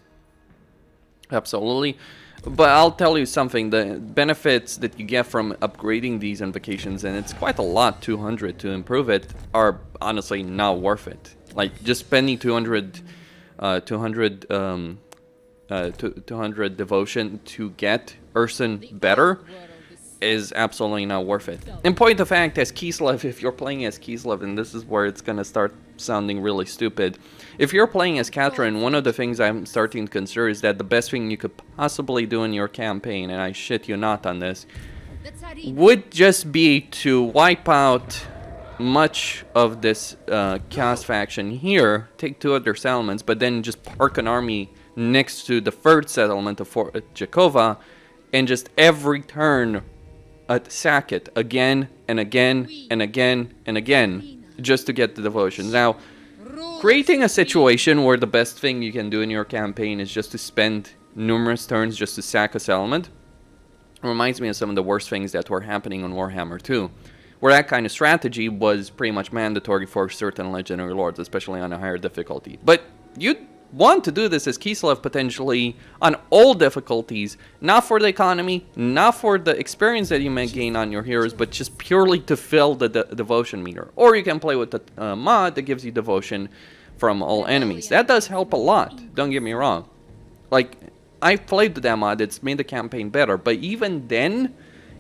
absolutely, but I'll tell you something, the benefits that you get from upgrading these invocations, and it's quite a lot, 200 to improve it, are honestly not worth it. Like, just spending 200 devotion to get Urson better is absolutely not worth it. In point of fact, as Kislev, if you're playing as Kislev, and this is where it's gonna start sounding really stupid, if you're playing as Catherine, one of the things I'm starting to consider is that the best thing you could possibly do in your campaign, and I shit you not on this, would just be to wipe out much of this Chaos faction here, take 2 other settlements, but then just park an army next to the 3rd settlement of Fort Jakova, and just every turn sack it again and again and again and again just to get the devotions. Now, creating a situation where the best thing you can do in your campaign is just to spend numerous turns just to sack a settlement reminds me of some of the worst things that were happening on Warhammer 2, where that kind of strategy was pretty much mandatory for certain legendary lords, especially on a higher difficulty. But you'd want to do this as Kislev potentially on all difficulties, not for the economy, not for the experience that you may gain on your heroes, but just purely to fill the devotion meter. Or you can play with the mod that gives you devotion from all enemies. That does help a lot, don't get me wrong. Like, I've played with that mod, it's made the campaign better, but even then,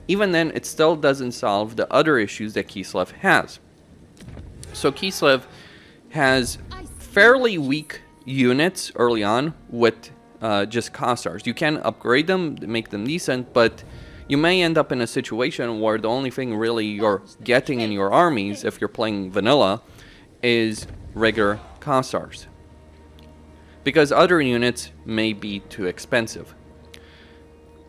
it still doesn't solve the other issues that Kislev has. So Kislev has fairly weak units early on with just Kossars. You can upgrade them, make them decent, but you may end up in a situation where the only thing really you're getting in your armies, if you're playing vanilla, is regular Kossars, because other units may be too expensive.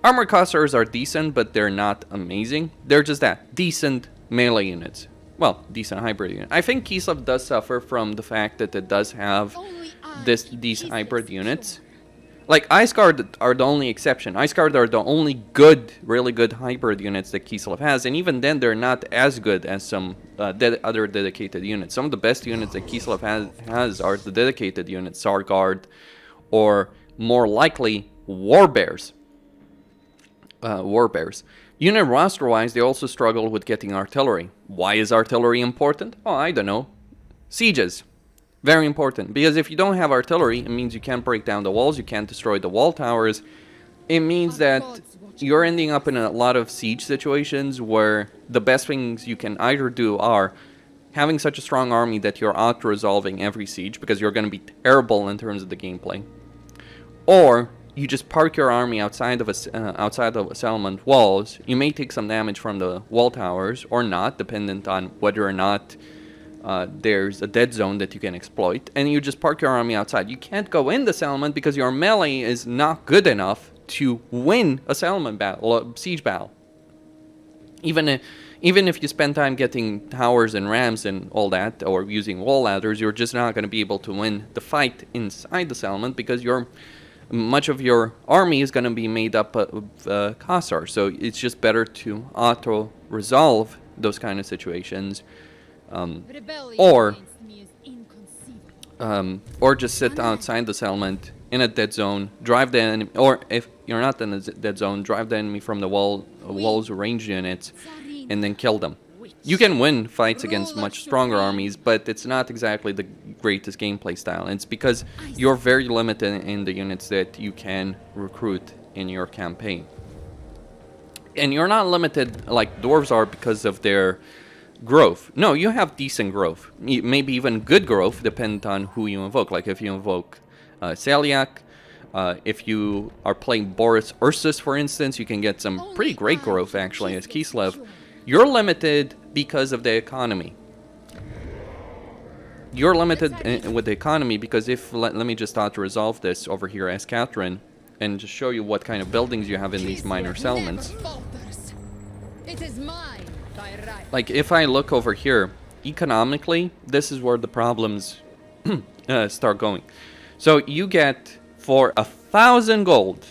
Armor Kossars are decent, but they're not amazing. They're just that, decent melee units. Well, decent hybrid unit. I think Kislev does suffer from the fact that it does have these hybrid units. Like, Ice Guard are the only exception. Ice Guard are the only good, really good hybrid units that Kislev has, and even then they're not as good as some other dedicated units. Some of the best units that Kislev has are the dedicated units, Tsar Guard, or more likely Warbears. Unit roster-wise, they also struggle with getting artillery. Why is artillery important? Oh, I don't know. Sieges. Very important, because if you don't have artillery, it means you can't break down the walls, you can't destroy the wall towers. It means that you're ending up in a lot of siege situations where the best things you can either do are having such a strong army that you're auto-resolving every siege, because you're going to be terrible in terms of the gameplay, or you just park your army outside of a settlement walls. You may take some damage from the wall towers, or not, dependent on whether or not there's a dead zone that you can exploit, and you just park your army outside. You can't go in the settlement because your melee is not good enough to win a settlement battle, a siege battle. Even if you spend time getting towers and rams and all that, or using wall ladders, you're just not going to be able to win the fight inside the settlement, because much of your army is going to be made up of Kossar. So it's just better to auto-resolve those kind of situations. Or just sit outside the settlement in a dead zone, drive the enemy, or if you're not in a dead zone, drive the enemy from the walls ranged units, and then kill them. You can win fights against much stronger armies, but it's not exactly the greatest gameplay style. And it's because you're very limited in the units that you can recruit in your campaign. And you're not limited like dwarves are because of their growth. No, you have decent growth. Maybe even good growth, depending on who you invoke. Like if you invoke Celiac, if you are playing Boris Ursus, for instance, you can get some pretty great growth actually as Kislev. You're limited because of the economy. You're limited with the economy because if, let me just start to resolve this over here as Catherine and just show you what kind of buildings you have in these minor settlements. It is mine by right. Like if I look over here, economically, this is where the problems start going. So you get for 1,000 gold,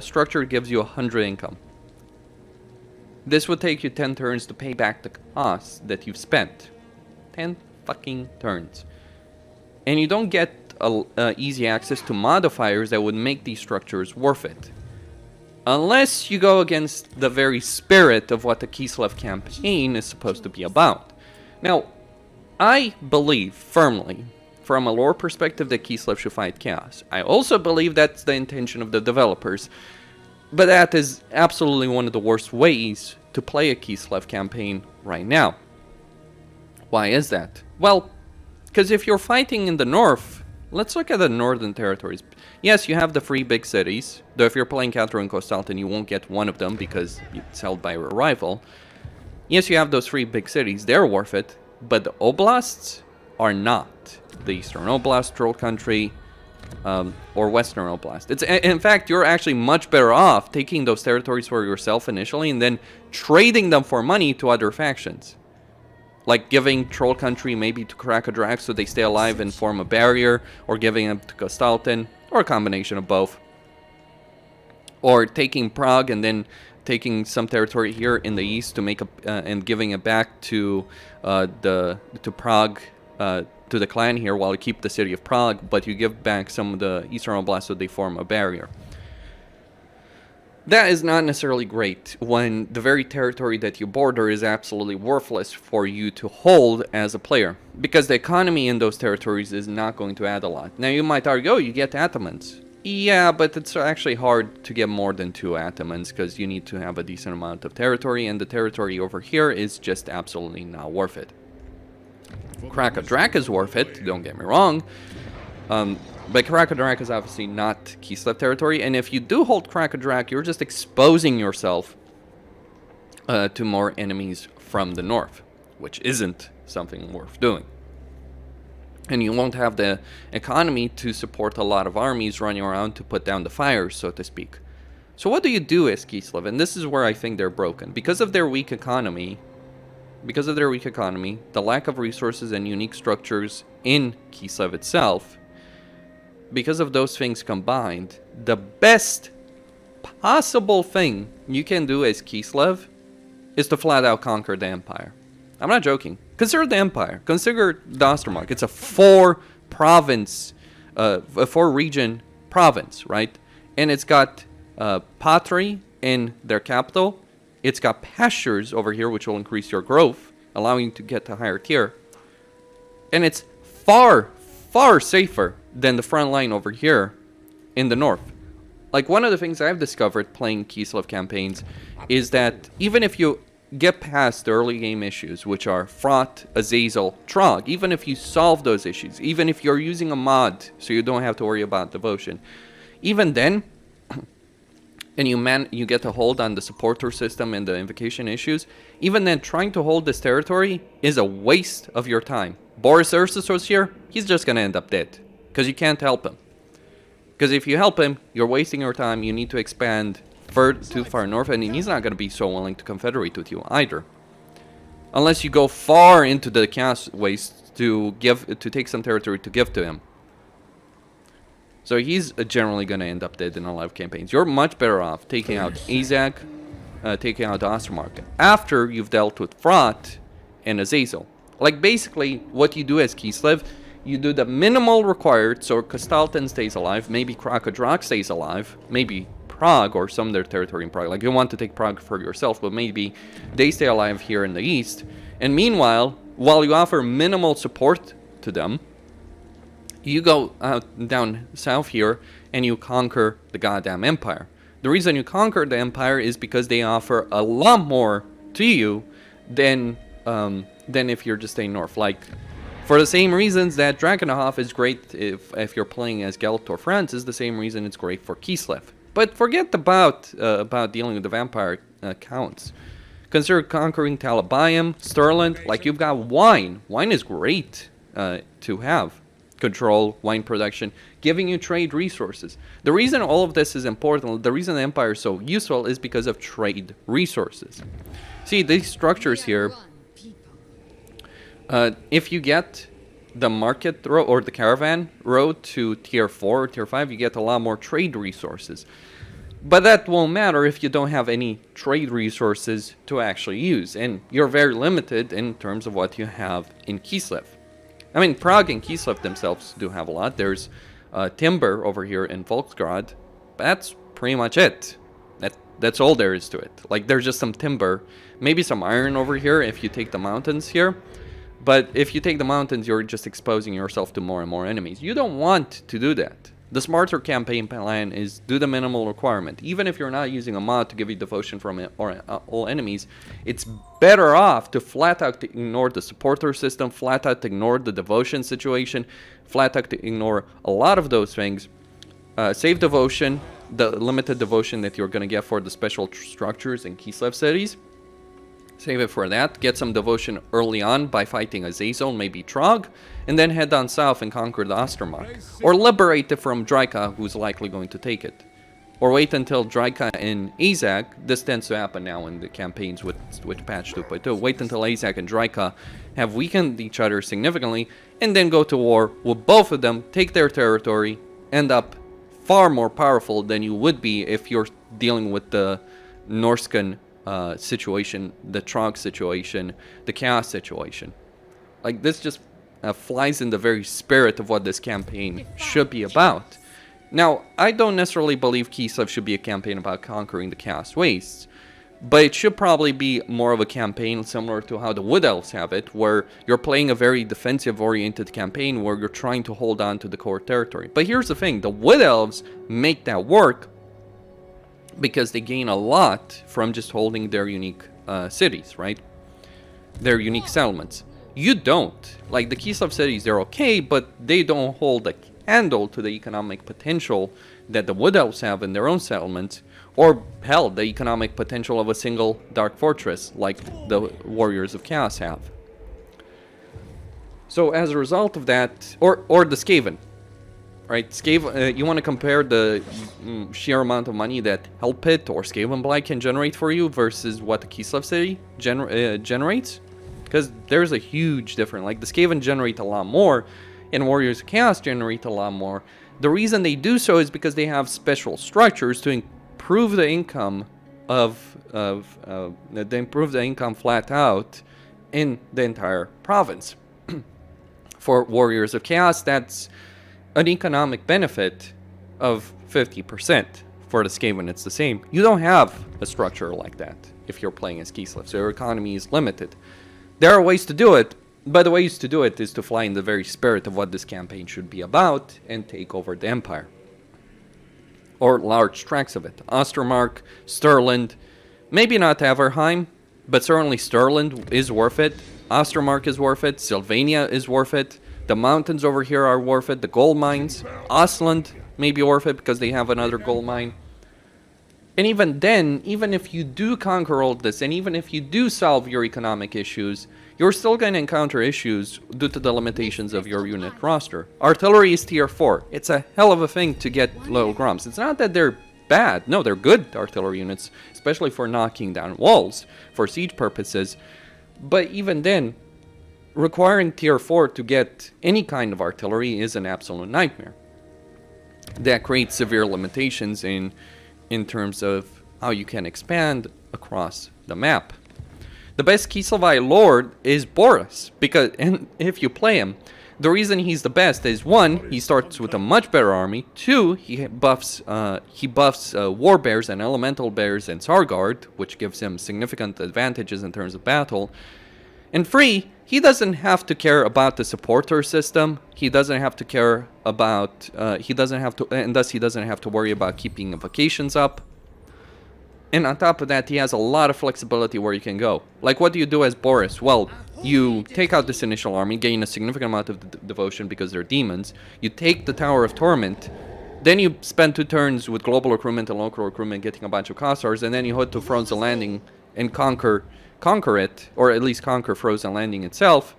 structure gives you 100 income. This would take you 10 turns to pay back the costs that you've spent. 10 fucking turns. And you don't get easy access to modifiers that would make these structures worth it. Unless you go against the very spirit of what the Kislev campaign is supposed to be about. Now, I believe firmly, from a lore perspective, that Kislev should fight chaos. I also believe that's the intention of the developers. But that is absolutely one of the worst ways to play a Kislev campaign right now. Why is that? Well, because if you're fighting in the north, let's look at the northern territories. Yes, you have the 3 big cities, though if you're playing Catherine Costalton, you won't get one of them because it's held by your rival. Yes, you have those 3 big cities, they're worth it, but the oblasts are not. The Eastern Oblast, Troll Country, or Western Oblast. In fact, you're actually much better off taking those territories for yourself initially and then trading them for money to other factions. Like giving Troll Country maybe to Krakadrak so they stay alive and form a barrier, or giving them to Kostalton, or a combination of both. Or taking Prague and then taking some territory here in the east to make and giving it back to Prague, to the clan here, while you keep the city of Prague, but you give back some of the Eastern Oblast so they form a barrier. That is not necessarily great when the very territory that you border is absolutely worthless for you to hold as a player, because the economy in those territories is not going to add a lot. Now you might argue, oh, you get atamans. Yeah, but it's actually hard to get more than 2 atamans because you need to have a decent amount of territory, and the territory over here is just absolutely not worth it. Krakadrak is worth it, don't get me wrong. But Krakadrak is obviously not Kislev territory, and if you do hold Krakadrak, you're just exposing yourself to more enemies from the north, which isn't something worth doing. And you won't have the economy to support a lot of armies running around to put down the fires, so to speak. So what do you do as Kislev? And this is where I think they're broken. Because of their weak economy, the lack of resources and unique structures in Kislev itself, because of those things combined, the best possible thing you can do as Kislev is to flat out conquer the Empire. I'm not joking. Consider the Empire. Consider the Ostermark. It's a 4-region province, right? And it's got Patri in their capital. It's got pastures over here, which will increase your growth, allowing you to get to higher tier. And it's far, far safer than the front line over here in the north. Like, one of the things I've discovered playing Kislev campaigns is that even if you get past the early game issues, which are Fraught, Azazel, Trog, even if you solve those issues, even if you're using a mod so you don't have to worry about devotion, even then, and you get to hold on the supporter system and the invocation issues, even then trying to hold this territory is a waste of your time. Boris Ursus here, he's just going to end up dead, because you can't help him. Because if you help him, you're wasting your time. You need to expand too far north, and he's not going to be so willing to confederate with you either. Unless you go far into the chaos waste to take some territory to give to him. So he's generally going to end up dead in a lot of campaigns. You're much better off taking out Azag, taking out Ostermark, after you've dealt with Fraught and Azazel. Like, basically, what you do as Kislev, you do the minimal required, so Kostalton stays alive, maybe Krakadrak stays alive, maybe Prague or some of their territory in Prague. Like you want to take Prague for yourself, but maybe they stay alive here in the east. And meanwhile, while you offer minimal support to them, you go down south here and you conquer the goddamn empire. The reason you conquer the empire is because they offer a lot more to you than if you're just staying north. Like, for the same reasons that Drakenhof is great if you're playing as Gelt or France, is the same reason it's great for Kislev. But forget about dealing with the vampire counts. Consider conquering Talabayam, Stirland. Like, you've got wine. Wine is great to have. Control, wine production, giving you trade resources. The reason all of this is important, the reason the empire is so useful is because of trade resources. See, these structures here, if you get the market road or the caravan road to tier 4 or tier 5, you get a lot more trade resources. But that won't matter if you don't have any trade resources to actually use, and you're very limited in terms of what you have in Kislev. I mean, Prague and Kislev themselves do have a lot. There's timber over here in Volksgrad. That's pretty much it. That's all there is to it. Like, there's just some timber. Maybe some iron over here if you take the mountains here. But if you take the mountains, you're just exposing yourself to more and more enemies. You don't want to do that. The smarter campaign plan is do the minimal requirement. Even if you're not using a mod to give you devotion from all enemies, it's better off to flat out ignore the supporter system, flat out ignore the devotion situation, flat out ignore a lot of those things. Save devotion, the limited devotion that you're going to get for the special structures in Kislev cities. Save it for that. Get some devotion early on by fighting Azazel, maybe Trog, and then head down south and conquer the Ostermark. Or liberate it from Draika, who's likely going to take it. Or wait until Draika and Azak, this tends to happen now in the campaigns with patch 2.2, wait until Azak and Draika have weakened each other significantly, and then go to war with both of them, take their territory, end up far more powerful than you would be if you're dealing with the Norscan situation, the Trog situation, the Chaos situation. Like, this just flies in the very spirit of what this campaign should be about. Now, I don't necessarily believe Kislev should be a campaign about conquering the Chaos Wastes, but it should probably be more of a campaign similar to how the Wood Elves have it, where you're playing a very defensive-oriented campaign where you're trying to hold on to the core territory. But here's the thing, the Wood Elves make that work because they gain a lot from just holding their unique cities, right? Their unique settlements. You don't. Like, the Kislev cities, they're okay, but they don't hold a candle to the economic potential that the Wood Elves have in their own settlements, or, hell, the economic potential of a single Dark Fortress, like the Warriors of Chaos have. So, as a result of that, or the Skaven, right? Skaven, you want to compare the sheer amount of money that Hellpit or Skavenblight can generate for you versus what the Kislev city generates? Because there's a huge difference. Like, the Skaven generate a lot more, and Warriors of Chaos generate a lot more. The reason they do so is because they have special structures to improve the income they improve the income flat out in the entire province. For Warriors of Chaos, that's an economic benefit of 50%. For the Skaven, it's the same. You don't have a structure like that if you're playing as Kislev, so your economy is limited. There are ways to do it, but the ways to do it is to fly in the very spirit of what this campaign should be about and take over the Empire. Or large tracts of it. Ostermark, Stirland, maybe not Averheim, but certainly Stirland is worth it. Ostermark is worth it. Sylvania is worth it. The mountains over here are worth it. The gold mines. Ostland may be worth it because they have another gold mine. And even then, even if you do conquer all this, and even if you do solve your economic issues, you're still going to encounter issues due to the limitations of your unit roster. Artillery is tier 4. It's a hell of a thing to get low grumps. It's not that they're bad. No, they're good artillery units, especially for knocking down walls, for siege purposes. But even then, requiring tier 4 to get any kind of artillery is an absolute nightmare. That creates severe limitations in terms of how you can expand across the map. The best Kislevite lord is Boris, and if you play him, The reason he's the best is, one, he starts with a much better army. Two, he buffs war bears and elemental bears and Sarguard, which gives him significant advantages in terms of battle. And three, he doesn't have to care about the supporter system. He doesn't have to care about and thus he doesn't have to worry about keeping invocations up. And on top of that, he has a lot of flexibility where you can go. Like, what do you do as Boris? Well, you take out this initial army, gain a significant amount of devotion because they're demons. You take the Tower of Torment. Then you spend 2 turns with global recruitment and local recruitment getting a bunch of Kossars. And then you head to Frozen Landing and conquer it. Or at least conquer Frozen Landing itself.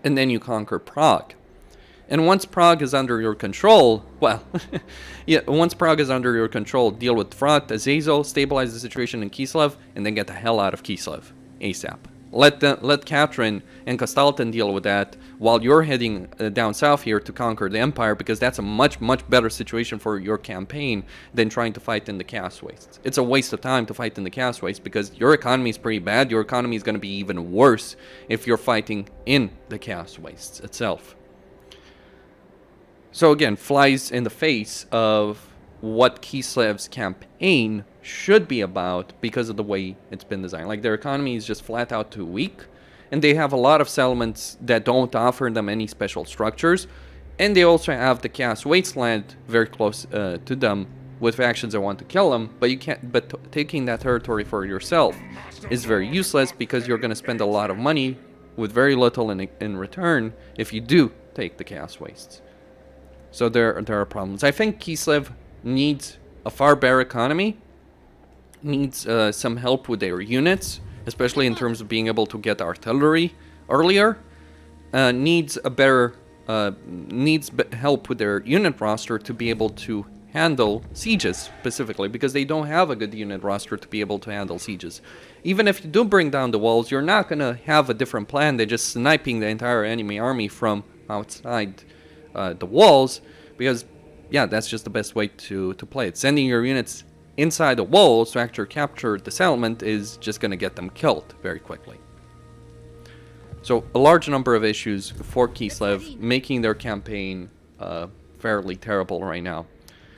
And then you conquer Prague. And once Prague is under your control, well, once Prague is under your control, deal with Vlad, Azazel, stabilize the situation in Kislev, and then get the hell out of Kislev ASAP. Let Catherine and Castalton deal with that while you're heading down south here to conquer the Empire, because that's a much, much better situation for your campaign than trying to fight in the Chaos Wastes. It's a waste of time to fight in the Chaos Wastes because your economy is pretty bad. Your economy is going to be even worse if you're fighting in the Chaos Wastes itself. So again, flies in the face of what Kislev's campaign should be about because of the way it's been designed. Like, their economy is just flat out too weak, and they have a lot of settlements that don't offer them any special structures, and they also have the Chaos Wasteland very close to them with factions that want to kill them, but you can't. But taking that territory for yourself is very useless because you're going to spend a lot of money with very little in return if you do take the Chaos Wastes. So there are problems. I think Kislev needs a far better economy, needs some help with their units, especially in terms of being able to get artillery earlier, needs help with their unit roster to be able to handle sieges specifically, because they don't have a good unit roster to be able to handle sieges. Even if you do bring down the walls, you're not going to have a different plan than just sniping the entire enemy army from outside the walls, because yeah, that's just the best way to play it. Sending your units inside the walls to actually capture the settlement is just going to get them killed very quickly. So a large number of issues for Kislev, making their campaign fairly terrible right now.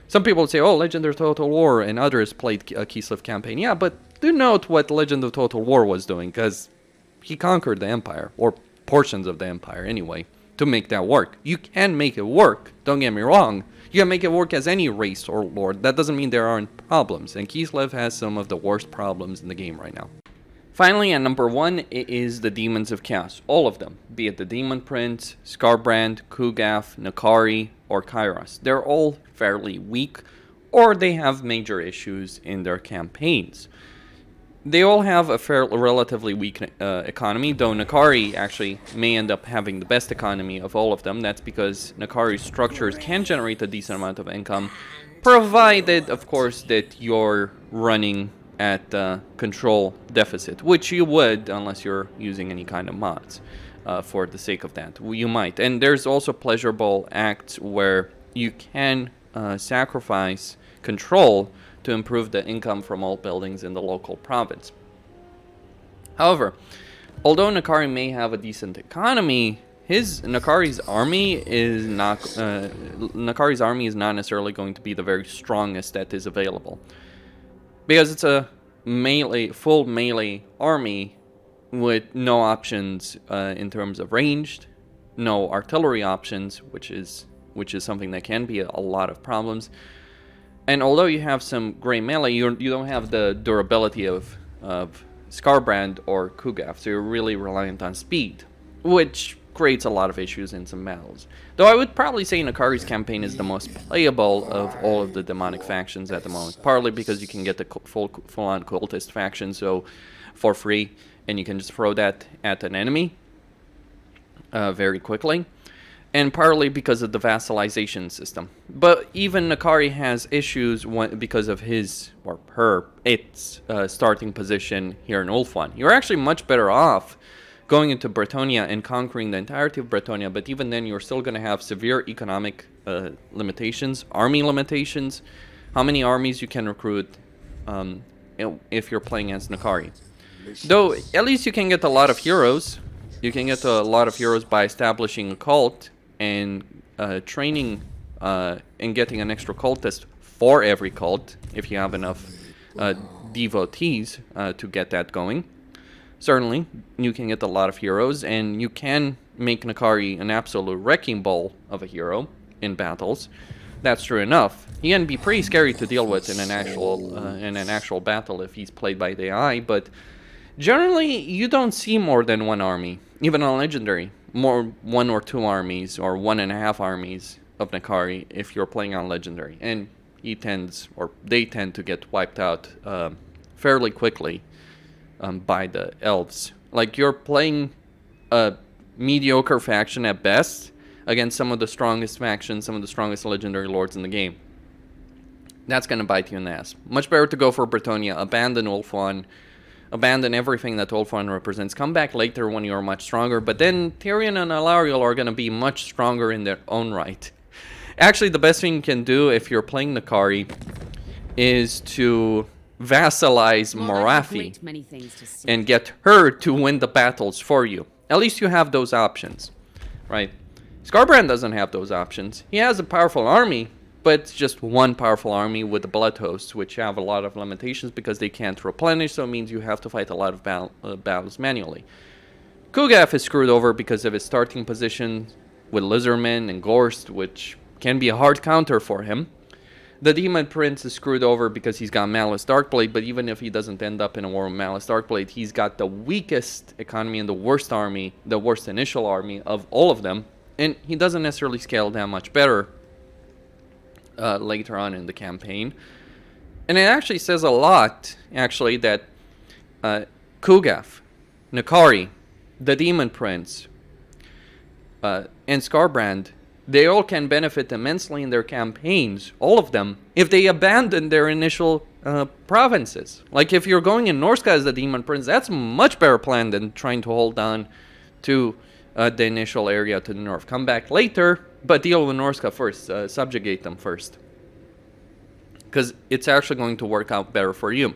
Some people say, oh, Legend of Total War and others played a Kislev campaign. Yeah, but do note what Legend of Total War was doing, because he conquered the Empire, or portions of the Empire anyway, to make that work. You can make it work, don't get me wrong. You can make it work as any race or lord. That doesn't mean there aren't problems, and Kislev has some of the worst problems in the game right now. Finally, at number 1, it is the Demons of Chaos. All of them, be it the Demon Prince, Skarbrand, Kugaf, Nakari, or Kairos. They're all fairly weak, or they have major issues in their campaigns. They all have a relatively weak economy, though Nakari actually may end up having the best economy of all of them. That's because Nakari's structures can generate a decent amount of income, provided, of course, that you're running at control deficit, which you would unless you're using any kind of mods for the sake of that. You might. And there's also pleasurable acts where you can sacrifice control to improve the income from all buildings in the local province. However, although Nakari may have a decent economy, Nakari's army is not necessarily going to be the very strongest that is available, because it's a full melee army with no options in terms of ranged, no artillery options, which is something that can be a lot of problems. And although you have some gray melee, you don't have the durability of Skarbrand or Kugaf, so you're really reliant on speed, which creates a lot of issues in some battles. Though I would probably say Nakari's campaign is the most playable of all of the demonic factions at the moment, partly because you can get the full-on cultist faction for free, and you can just throw that at an enemy very quickly, and partly because of the vassalization system. But even Nakari has issues because of its starting position here in Ulfwan. You're actually much better off going into Bretonia and conquering the entirety of Bretonia, but even then you're still going to have severe economic limitations, army limitations, how many armies you can recruit if you're playing as Nakari. Though, at least you can get a lot of heroes. You can get a lot of heroes by establishing a cult and training and getting an extra cultist for every cult if you have enough devotees to get that going. Certainly, you can get a lot of heroes, and you can make Nakari an absolute wrecking ball of a hero in battles. That's true enough. He can be pretty scary to deal with in an actual battle if he's played by the AI, but generally you don't see more than one army, even on Legendary. More 1 or 2 armies or 1.5 armies of Nakari if you're playing on Legendary, and they tend to get wiped out fairly quickly by the elves. Like, you're playing a mediocre faction at best against some of the strongest factions, some of the strongest legendary lords in the game. That's going to bite you in the ass. Much better to go for Bretonnia, abandon Ulfon, abandon everything that Ulfon represents, come back later when you're much stronger, but then Tyrion and Alariel are going to be much stronger in their own right. Actually, the best thing you can do if you're playing Nakari is to vassalize Morathi and get her to win the battles for you. At least you have those options, right? Skarbrand doesn't have those options. He has a powerful army, but it's just one powerful army with the Blood Hosts, which have a lot of limitations because they can't replenish, so it means you have to fight a lot of battles manually. Kugaf is screwed over because of his starting position with Lizardmen and Gorst, which can be a hard counter for him. The Demon Prince is screwed over because he's got Malice Darkblade, but even if he doesn't end up in a war with Malice Darkblade, he's got the weakest economy and the worst army, the worst initial army of all of them, and he doesn't necessarily scale that much better later on in the campaign. And it actually says a lot, actually, that Kugaf, Nakari, the Demon Prince, and Skarbrand, they all can benefit immensely in their campaigns, all of them, if they abandon their initial provinces. Like, if you're going in Norska as the Demon Prince, that's a much better plan than trying to hold on to the initial area to the north. Come back later, but deal with Norska first, subjugate them first. Because it's actually going to work out better for you.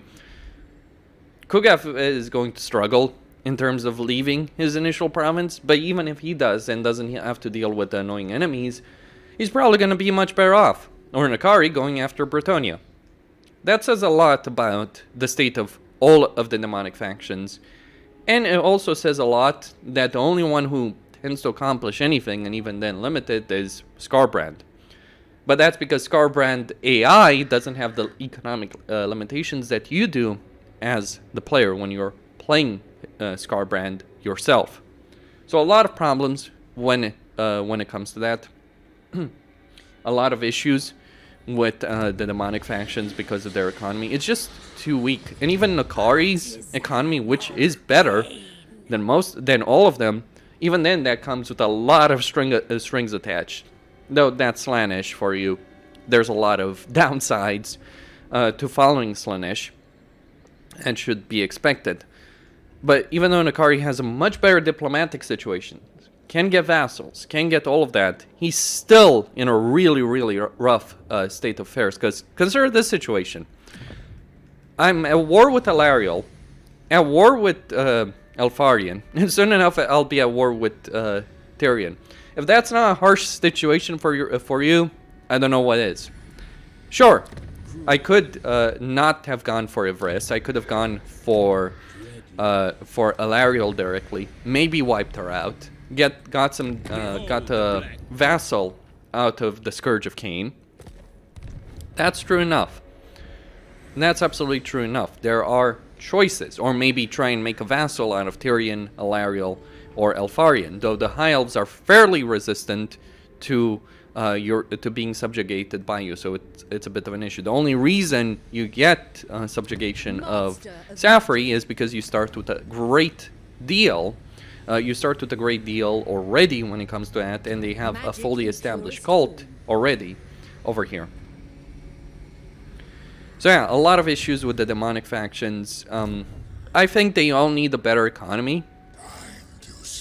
Kugaf is going to struggle in terms of leaving his initial province, but even if he does and doesn't have to deal with the annoying enemies, he's probably going to be much better off. Or Nakari going after Bretonnia. That says a lot about the state of all of the demonic factions, and it also says a lot that the only one who tends to accomplish anything, and even then limited, is Skarbrand. But that's because Skarbrand AI doesn't have the economic limitations that you do as the player when you're playing Skarbrand yourself. So a lot of problems when it comes to that. A lot of issues with the demonic factions because of their economy. It's just too weak. And even Nakari's economy, which is better than all of them, even then that comes with a lot of strings attached. Though that's Slaanesh for you. There's a lot of downsides to following Slaanesh, and should be expected. But even though Nakari has a much better diplomatic situation, can get vassals, can get all of that, he's still in a really, really rough state of affairs. Because consider this situation. I'm at war with Alariel, at war with Elfarian, and soon enough I'll be at war with Tyrion. If that's not a harsh situation for you, I don't know what is. Sure, I could not have gone for Ivris. I could have gone for Alariel directly. Maybe wiped her out. Got a vassal out of the Scourge of Cain. That's true enough. And that's absolutely true enough. There are choices, or maybe try and make a vassal out of Tyrion, Alariel, or Elfarian, though the High Elves are fairly resistant to being subjugated by you, so it's a bit of an issue. The only reason you get subjugation of Safri is because you start with a great deal. You start with a great deal already when it comes to that, and they have a fully established cult already over here. So yeah, a lot of issues with the demonic factions. I think they all need a better economy.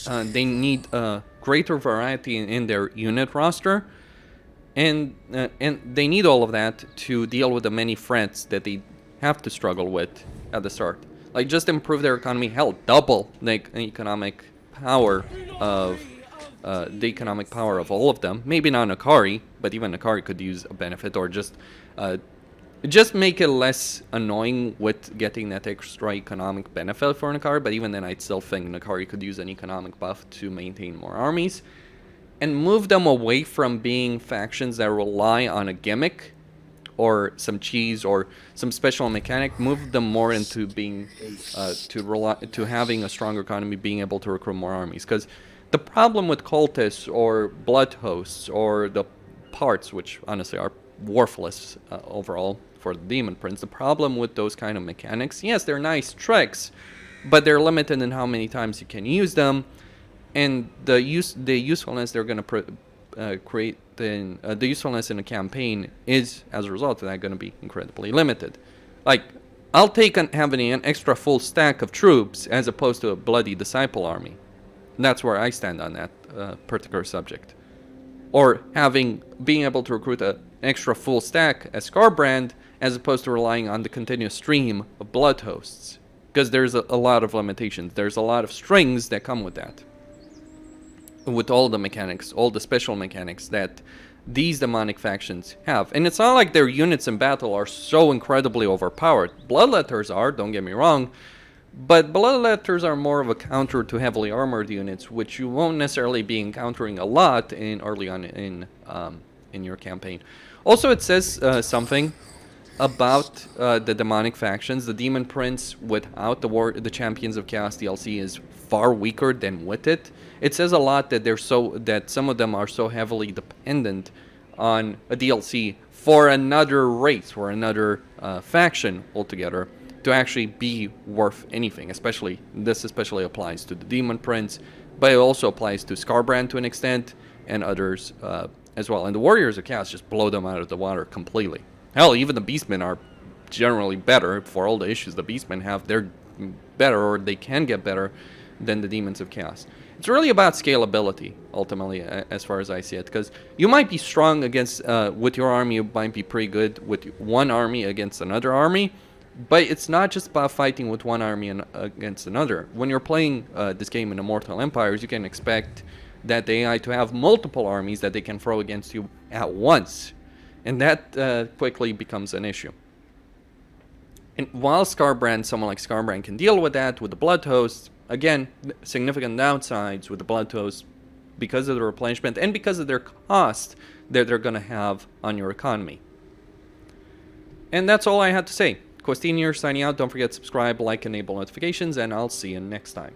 They need a greater variety in their unit roster, and they need all of that to deal with the many threats that they have to struggle with at the start. Like, just improve their economy, hell, double the economic power of all of them. Maybe not Akari, but even Akari could use a benefit, or just make it less annoying with getting that extra economic benefit for Akari. But even then, I'd still think Akari could use an economic buff to maintain more armies, and move them away from being factions that rely on a gimmick or some cheese or some special mechanic. Move them more into being to having a stronger economy, being able to recruit more armies. Because the problem with cultists or blood hosts or the parts, which honestly are worthless overall for the Demon Prince, the problem with those kind of mechanics, yes, they're nice tricks, but they're limited in how many times you can use them, and the usefulness they're going to create, the usefulness in a campaign is, as a result of that, going to be incredibly limited. Like, I'll take having an extra full stack of troops as opposed to a bloody disciple army. And that's where I stand on that particular subject. Or being able to recruit an extra full stack as Scarbrand as opposed to relying on the continuous stream of blood hosts. Because there's a lot of limitations. There's a lot of strings that come with that. With all the mechanics, all the special mechanics that these demonic factions have. And it's not like their units in battle are so incredibly overpowered. Bloodletters are, don't get me wrong, but Bloodletters are more of a counter to heavily armored units, which you won't necessarily be encountering a lot early on in your campaign. Also, it says something about the demonic factions. The Demon Prince without the Champions of Chaos DLC is far weaker than with it. It says a lot that some of them are so heavily dependent on a DLC for another race, or another faction altogether, to actually be worth anything. This especially applies to the Demon Prince, but it also applies to Scarbrand to an extent, and others as well. And the Warriors of Chaos just blow them out of the water completely. Hell, even the Beastmen are generally better. For all the issues the Beastmen have, they're better, or they can get better than the Demons of Chaos. It's really about scalability, ultimately, as far as I see it. Because you might be strong against, with your army, you might be pretty good with one army against another army, but it's not just about fighting with one army against another. When you're playing this game in Immortal Empires, you can expect that the AI to have multiple armies that they can throw against you at once. And that quickly becomes an issue. And while someone like Scarbrand can deal with that with the Blood Hosts, again, significant downsides with the Blood Hosts because of the replenishment and because of their cost that they're going to have on your economy. And that's all I had to say. Costin here, signing out. Don't forget to subscribe, like, enable notifications, and I'll see you next time.